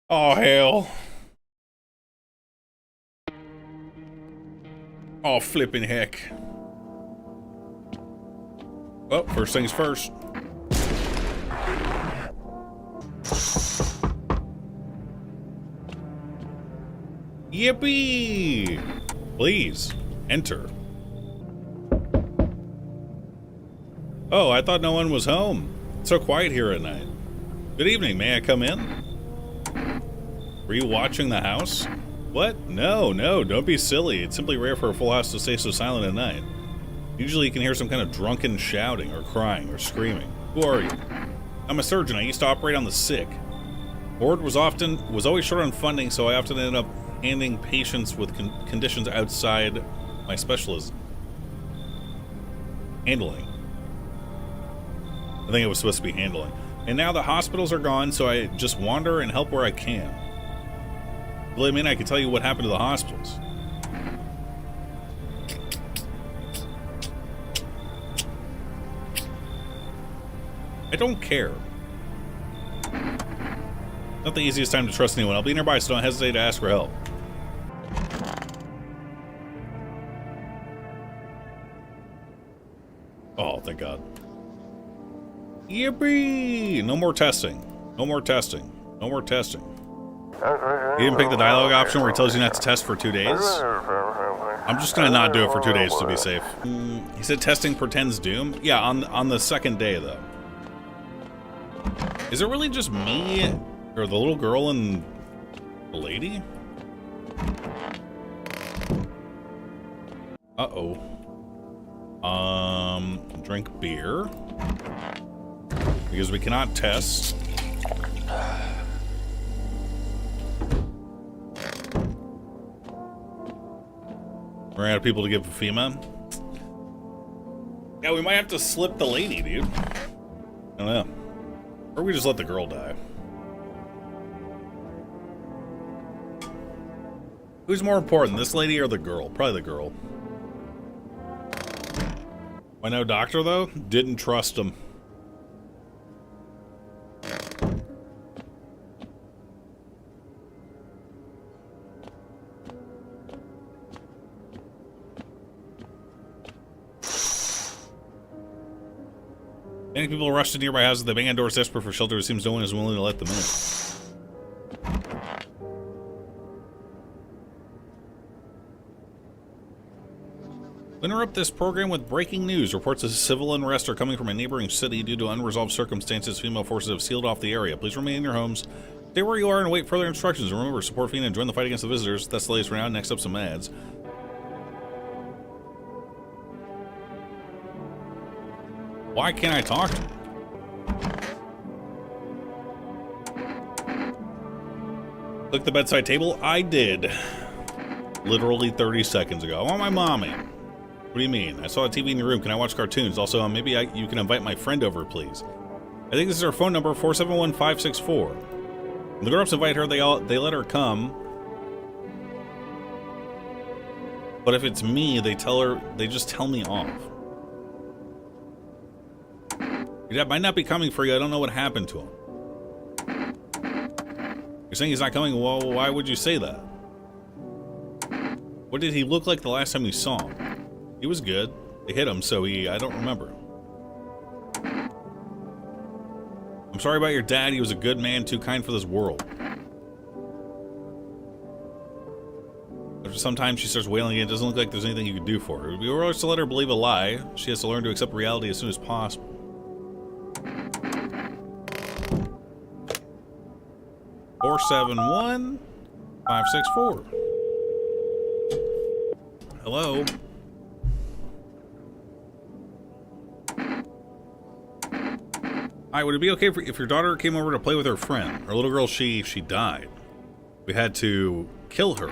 Oh, hell. Oh, flipping heck. Well, first things first. Yippee! Please, enter. Oh, I thought no one was home. It's so quiet here at night. Good evening, may I come in? Were you watching the house? What? No, don't be silly. It's simply rare for a full house to stay so silent at night. Usually you can hear some kind of drunken shouting or crying or screaming. Who are you? I'm a surgeon. I used to operate on the sick. Board was always short on funding, so I often ended up handling patients with conditions outside my specialism. Handling. I think it was supposed to be handling. And now the hospitals are gone, so I just wander and help where I can. Believe me, I can tell you what happened to the hospitals. I don't care. Not the easiest time to trust anyone. I'll be nearby, so don't hesitate to ask for help. Oh, thank God. Yippee! No more testing. No more testing. No more testing. You didn't pick the dialogue option where he tells you not to test for 2 days? I'm just gonna not do it for 2 days to be safe. He said testing portends doom? Yeah, on the second day, though. Is it really just me, or the little girl and the lady? Uh-oh. Drink beer. Because we cannot test. We're out of people to give FEMA. Yeah, we might have to slip the lady, dude. I don't know. Or we just let the girl die. Who's more important, this lady or the girl? Probably the girl. I know doctor, though? Didn't trust him. Many people rush to nearby houses. They bang on doors desperate for shelter. It seems no one is willing to let them in. We interrupt this program with breaking news. Reports of civil unrest are coming from a neighboring city due to unresolved circumstances. Female forces have sealed off the area. Please remain in your homes. Stay where you are and await further instructions. Remember, support FEMA and join the fight against the visitors. That's the latest for now. Next up, some ads. Why can't I talk to him? Click the bedside table? I did. Literally 30 seconds ago. I want my mommy. What do you mean? I saw a TV in your room. Can I watch cartoons? Also, maybe you can invite my friend over, please. I think this is her phone number, 471-564. When the grown-ups invite her, they let her come. But if it's me, they just tell me off. Your dad might not be coming for you. I don't know what happened to him. You're saying he's not coming? Well, why would you say that? What did he look like the last time you saw him? He was good. They hit him, so I don't remember. I'm sorry about your dad. He was a good man, too kind for this world. After some time, she starts wailing again. It doesn't look like there's anything you could do for her. It would be worse to let her believe a lie. She has to learn to accept reality as soon as possible. 471-564. Hello. Hi, would it be okay if your daughter came over to play with her friend? Our little girl, she died. We had to kill her.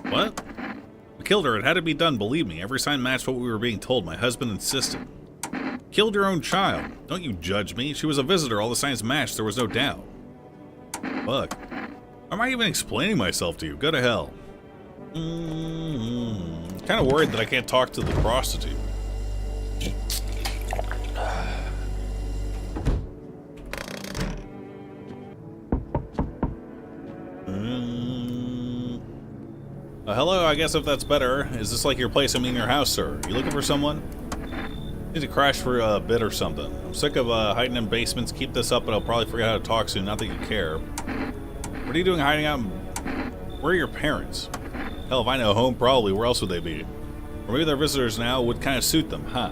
What? We killed her. It had to be done, believe me. Every sign matched what we were being told. My husband insisted. Killed your own child. Don't you judge me. She was a visitor. All the signs matched. There was no doubt. Fuck. Why am I even explaining myself to you? Go to hell. Kind of worried that I can't talk to the prostitute. Hello, I guess if that's better. Is this like your place? I mean your house, sir. You looking for someone? Need to crash for a bit or something. I'm sick of hiding in basements. Keep this up and I'll probably forget how to talk soon. Not that you care. What are you doing hiding out? Where are your parents? Hell, if I know, home probably. Where else would they be? Or maybe they're visitors now. Would kind of suit them, huh?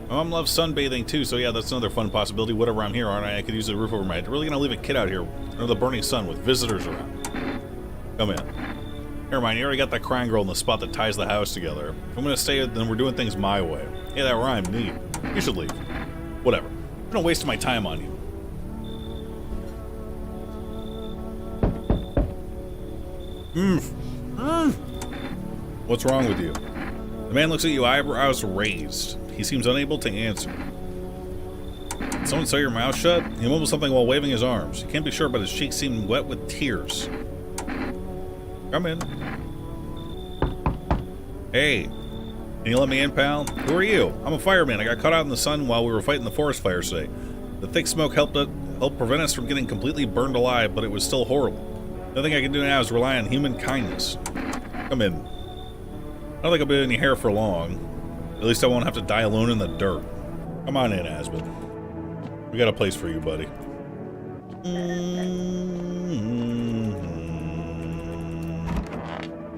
My mom loves sunbathing too, so yeah, that's another fun possibility. Whatever, I'm here, aren't I? I could use a roof over my head. Really gonna leave a kid out here under the burning sun with visitors around? Come in. Never mind, you already got that crying girl in the spot that ties the house together. If I'm gonna stay, then we're doing things my way. Hey, that rhymed. Neat. You should leave. Whatever. I'm not wasting my time on you. What's wrong with you? The man looks at you, eyebrows raised. He seems unable to answer. Did someone say your mouth shut? He mumbled something while waving his arms. You can't be sure, but his cheeks seemed wet with tears. Come in. Hey. Can you let me in, pal? Who are you? I'm a fireman. I got caught out in the sun while we were fighting the forest fires today. The thick smoke helped prevent us from getting completely burned alive, but it was still horrible. The only thing I can do now is rely on human kindness. Come in. I don't think I'll be in your hair for long. At least I won't have to die alone in the dirt. Come on in, Asmund. We got a place for you, buddy.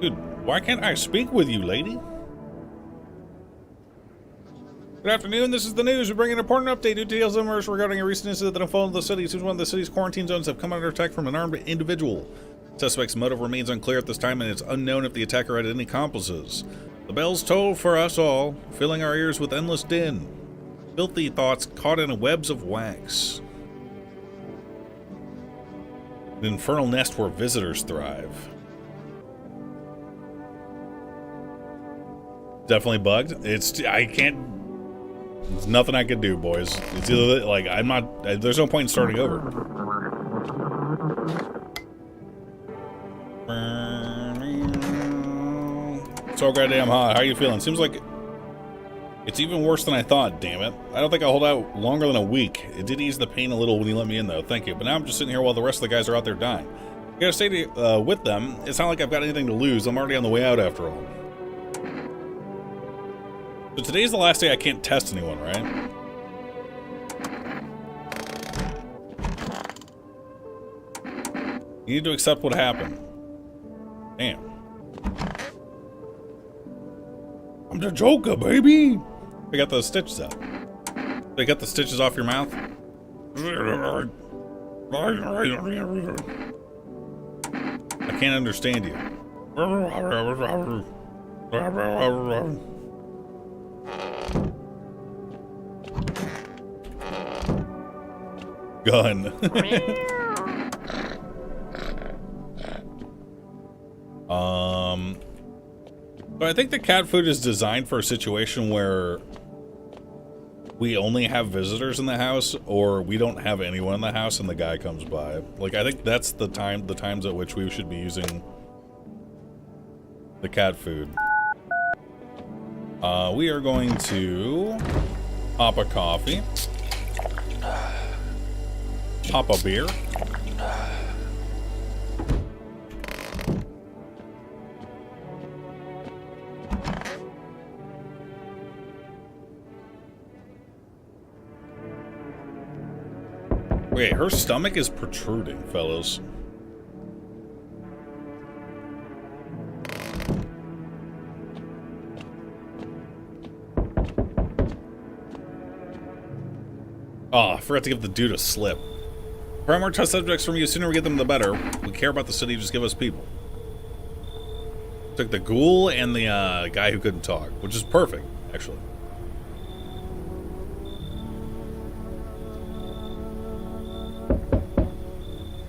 Dude, why can't I speak with you, lady? Good afternoon, this is the news. We bring an important update. New details emerged regarding a recent incident that unfolded in the city. Seems one of the city's quarantine zones have come under attack from an armed individual. Suspect's motive remains unclear at this time, and it's unknown if the attacker had any accomplices. The bells toll for us all, filling our ears with endless din. Filthy thoughts caught in webs of wax. An infernal nest where visitors thrive. Definitely bugged. I can't. There's nothing I can do, boys. It's either like I'm not. There's no point in starting over. So goddamn hot. How you feeling? Seems like it's even worse than I thought. Damn it! I don't think I'll hold out longer than a week. It did ease the pain a little when you let me in, though. Thank you. But now I'm just sitting here while the rest of the guys are out there dying. I gotta stay with them. It's not like I've got anything to lose. I'm already on the way out after all. So today's the last day I can't test anyone, right? You need to accept what happened. Damn. I'm the Joker, baby! I got those stitches out. They got the stitches off your mouth? I can't understand you. Gun. But I think the cat food is designed for a situation where we only have visitors in the house, or we don't have anyone in the house and the guy comes by. Like, I think that's the times at which we should be using the cat food. We are going to pop a coffee. Pop a beer. Wait, her stomach is protruding, fellas. Oh, I forgot to give the dude a slip. Try more test subjects from you. The sooner we get them, the better. We care about the city, just give us people. Took the ghoul and the guy who couldn't talk, which is perfect, actually.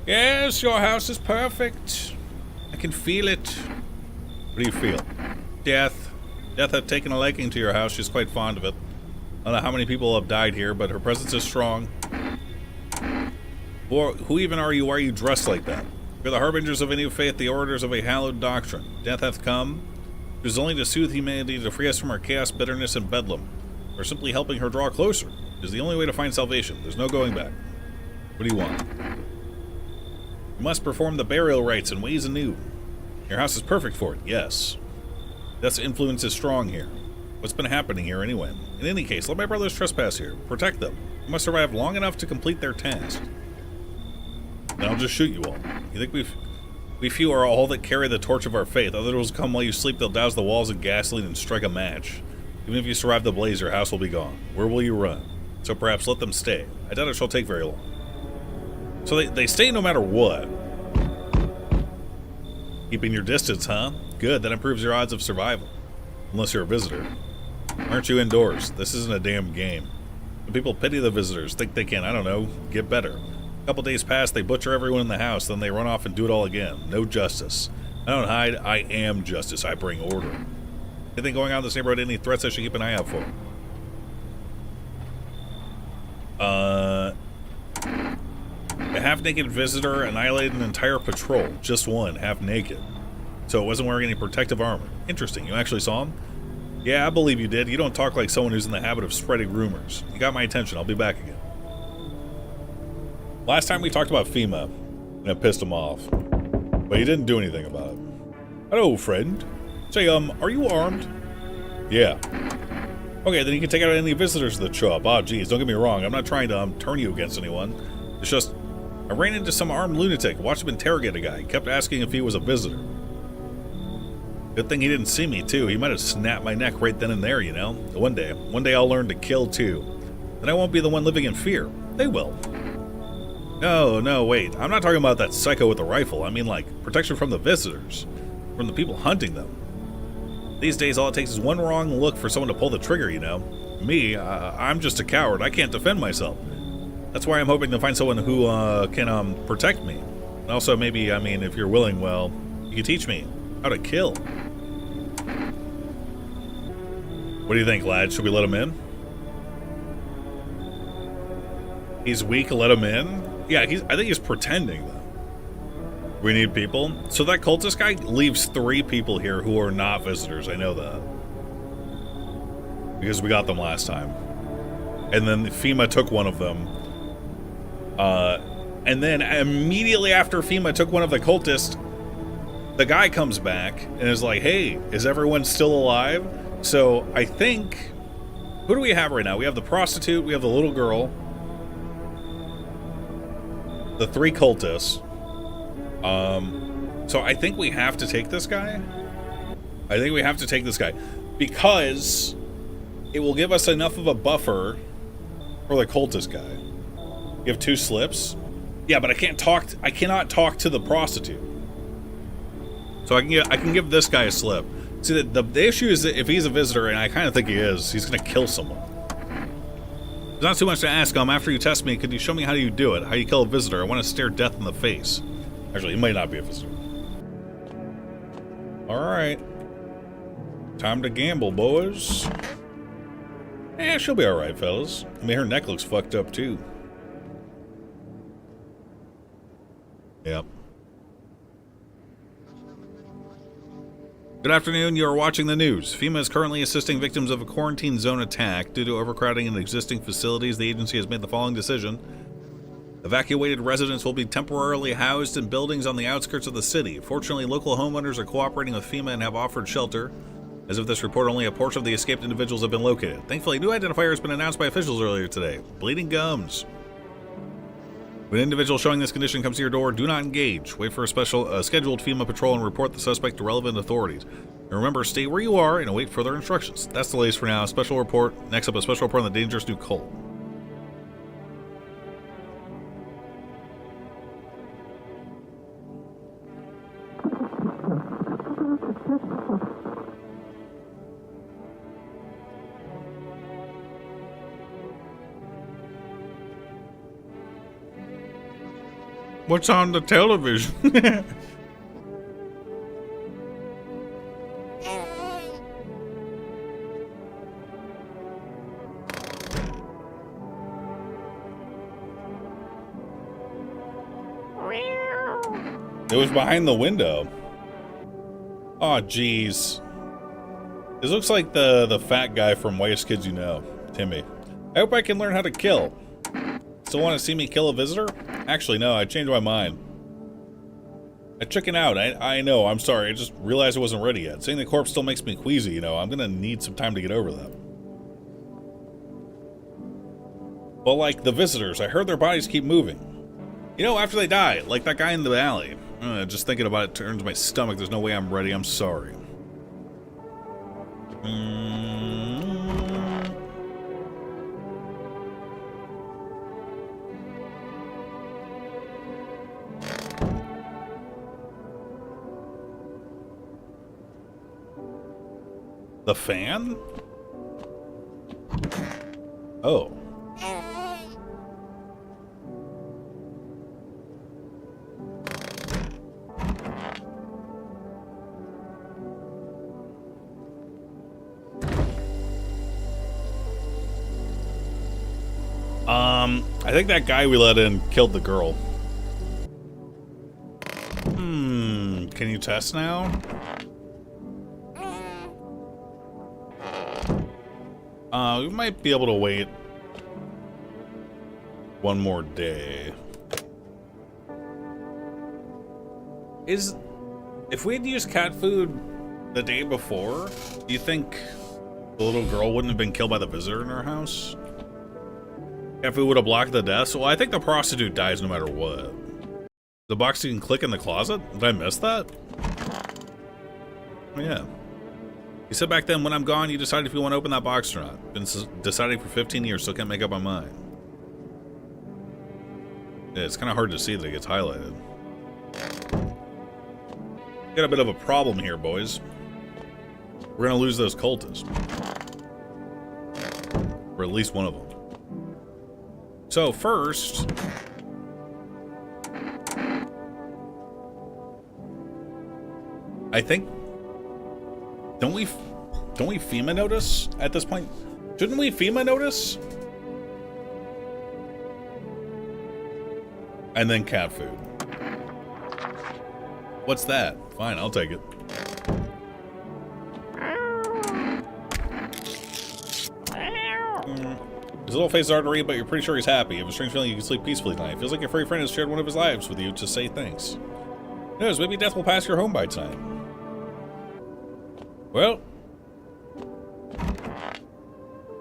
Yes, your house is perfect. I can feel it. What do you feel? Death. Death had taken a liking to your house. She's quite fond of it. I don't know how many people have died here, but her presence is strong. Or who even are you? Why are you dressed like that? We are the harbingers of a new faith, the orators of a hallowed doctrine. Death hath come. It is only to soothe humanity, to free us from our chaos, bitterness, and bedlam. Or simply helping her draw closer. It is the only way to find salvation. There's no going back. What do you want? You must perform the burial rites in ways anew. Your house is perfect for it, yes. Death's influence is strong here. What's been happening here anyway? In any case, let my brothers trespass here. Protect them. You must survive long enough to complete their task. Then I'll just shoot you all. You think we few are all that carry the torch of our faith. Others will come while you sleep, they'll douse the walls in gasoline and strike a match. Even if you survive the blaze, your house will be gone. Where will you run? So perhaps let them stay. I doubt it shall take very long. So they stay no matter what. Keeping your distance, huh? Good, that improves your odds of survival. Unless you're a visitor. Aren't you indoors? This isn't a damn game. The people pity the visitors, think they can, I don't know, get better. A couple days pass, they butcher everyone in the house, then they run off and do it all again. No justice. I don't hide, I am justice. I bring order. Anything going on in this neighborhood? Any threats I should keep an eye out for? A half-naked visitor annihilated an entire patrol. Just one, half-naked. So it wasn't wearing any protective armor. Interesting. You actually saw him? Yeah, I believe you did. You don't talk like someone who's in the habit of spreading rumors. You got my attention. I'll be back again. Last time we talked about FEMA, and it pissed him off. But he didn't do anything about it. Hello, friend. Say, are you armed? Yeah. Okay, then you can take out any visitors that show up. Oh, geez, don't get me wrong. I'm not trying to turn you against anyone. It's just, I ran into some armed lunatic. Watched him interrogate a guy. He kept asking if he was a visitor. Good thing he didn't see me, too. He might have snapped my neck right then and there, you know? One day I'll learn to kill, too. Then I won't be the one living in fear. They will. No, wait. I'm not talking about that psycho with the rifle. I mean, like, protection from the visitors. From the people hunting them. These days, all it takes is one wrong look for someone to pull the trigger, you know? Me, I'm just a coward. I can't defend myself. That's why I'm hoping to find someone who can protect me. And also, maybe, I mean, if you're willing, well, you can teach me how to kill. What do you think, lad? Should we let him in? He's weak, let him in? Yeah, I think he's pretending, though. We need people. So that cultist guy leaves 3 people here who are not visitors. I know that. Because we got them last time. And then FEMA took one of them. And then immediately after FEMA took one of the cultists, the guy comes back and is like, hey, is everyone still alive? So I think, who do we have right now? We have the prostitute, we have the little girl, the 3 cultists. So I think we have to take this guy. Because it will give us enough of a buffer for the cultist guy. You have 2 slips. Yeah, but I cannot talk to the prostitute. So I can give this guy a slip. See, the issue is that if he's a visitor, and I kind of think he is, he's going to kill someone. There's not too much to ask him. After you test me, could you show me how you do it? How you kill a visitor? I want to stare death in the face. Actually, he might not be a visitor. Alright. Time to gamble, boys. Eh, she'll be alright, fellas. I mean, her neck looks fucked up, too. Yep. Good afternoon, you are watching the news. FEMA is currently assisting victims of a quarantine zone attack. Due to overcrowding in existing facilities, the agency has made the following decision. Evacuated residents will be temporarily housed in buildings on the outskirts of the city. Fortunately, local homeowners are cooperating with FEMA and have offered shelter. As of this report, only a portion of the escaped individuals have been located. Thankfully, a new identifier has been announced by officials earlier today. Bleeding gums. When an individual showing this condition comes to your door, do not engage. Wait for a scheduled FEMA patrol and report the suspect to relevant authorities. And remember, stay where you are and await further instructions. That's the latest for now. Special report. Next up, a special report on the dangerous new cult. What's on the television? It was behind the window. Oh, jeez. This looks like the fat guy from Whitest Kids You Know, Timmy. I hope I can learn how to kill. Still want to see me kill a visitor? Actually, no, I changed my mind. I chicken out. I know, I'm sorry. I just realized I wasn't ready yet. Seeing the corpse still makes me queasy, you know. I'm gonna need some time to get over that. Well, like, the visitors, I heard their bodies keep moving. You know, after they die, like that guy in the alley. Just thinking about it turns my stomach. There's no way I'm ready. I'm sorry. The fan? Oh. I think that guy we let in killed the girl. Can you test now? We might be able to wait one more day. If we had used cat food the day before, do you think the little girl wouldn't have been killed by the visitor in her house? Cat food would have blocked the deaths? Well, I think the prostitute dies no matter what. The box you can click in the closet? Did I miss that? Yeah. You said back then, when I'm gone, you decide if you want to open that box or not. Been deciding for 15 years, still can't make up my mind. Yeah, it's kind of hard to see that it gets highlighted. Got a bit of a problem here, boys. We're gonna lose those cultists. Or at least one of them. So first... I think... Don't we FEMA notice at this point? Shouldn't we FEMA notice? And then cat food. What's that? Fine, I'll take it. His little face is hard to read, but you're pretty sure he's happy. You have a strange feeling you can sleep peacefully tonight. Feels like your furry friend has shared one of his lives with you to say thanks. Who knows, maybe death will pass your home by tonight. Well.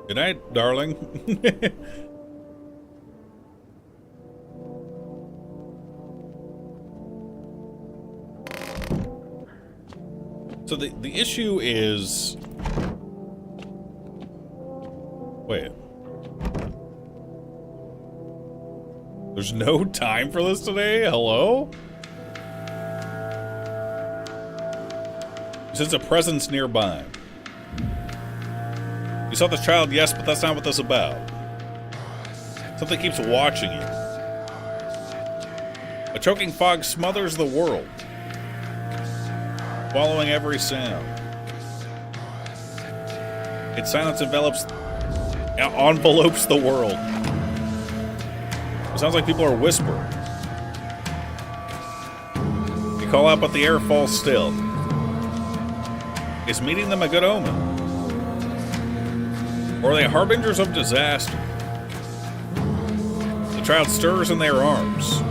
Good night, darling. So the issue is... Wait. There's no time for this today? Hello? You sense a presence nearby. You saw this child, yes, but that's not what this is about. Something keeps watching you. A choking fog smothers the world, swallowing every sound. Its silence envelopes the world. It sounds like people are whispering. You call out, but the air falls still. Is meeting them a good omen? Or are they harbingers of disaster? The child stirs in their arms.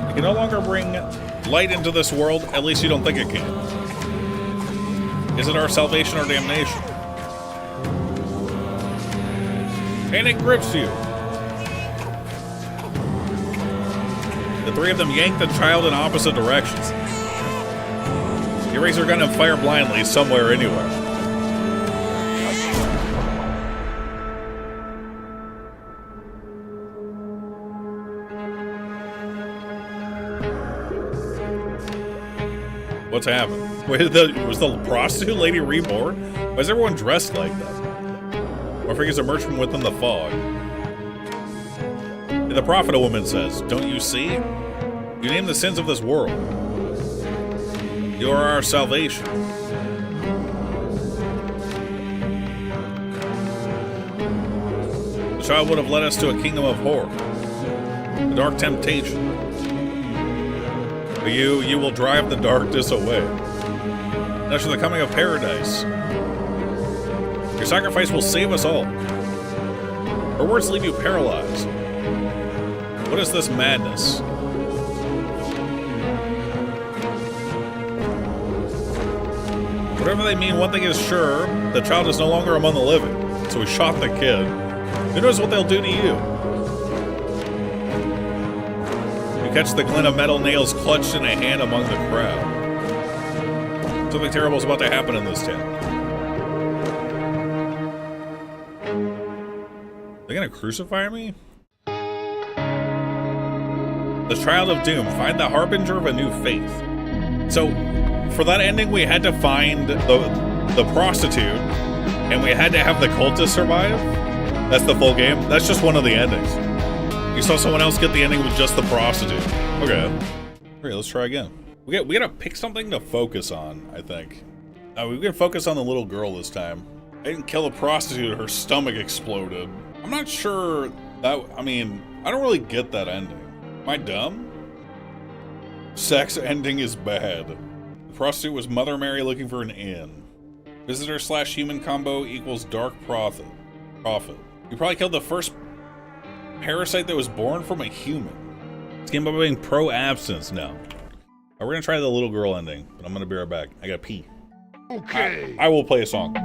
It can no longer bring light into this world, at least you don't think it can. Is it our salvation or damnation? Panic grips you. The three of them yank the child in opposite directions. You raise your gun and fire blindly somewhere, anywhere. What's happened? Wait, was the prostitute lady reborn? Why is everyone dressed like that? Or figures emerge from within the fog. The prophet, a woman says, don't you see? You name the sins of this world. You are our salvation. The child would have led us to a kingdom of horror. The dark temptation. But you will drive the darkness away. That's the coming of paradise. Your sacrifice will save us all. Her words leave you paralyzed. What is this madness? Whatever they mean, one thing is sure, the child is no longer among the living. So we shot the kid. Who knows what they'll do to you? You catch the glint of metal nails clutched in a hand among the crowd. Something terrible is about to happen in this town. They're gonna crucify me? The Child of Doom, find the harbinger of a new faith. So, for that ending, we had to find the prostitute, and we had to have the cultist survive? That's the full game? That's just one of the endings. You saw someone else get the ending with just the prostitute. Okay. Alright, let's try again. We gotta pick something to focus on, I think. We can focus on the little girl this time. I didn't kill a prostitute, her stomach exploded. I'm not sure that, I mean, I don't really get that ending. Am I dumb? Sex ending is bad. The prostitute was Mother Mary looking for an inn. Visitor/human combo equals dark prophet. You probably killed the first parasite that was born from a human. This game about being pro-abstinence now. We're gonna try the little girl ending, but I'm gonna be right back. I gotta pee. Okay. I will play a song.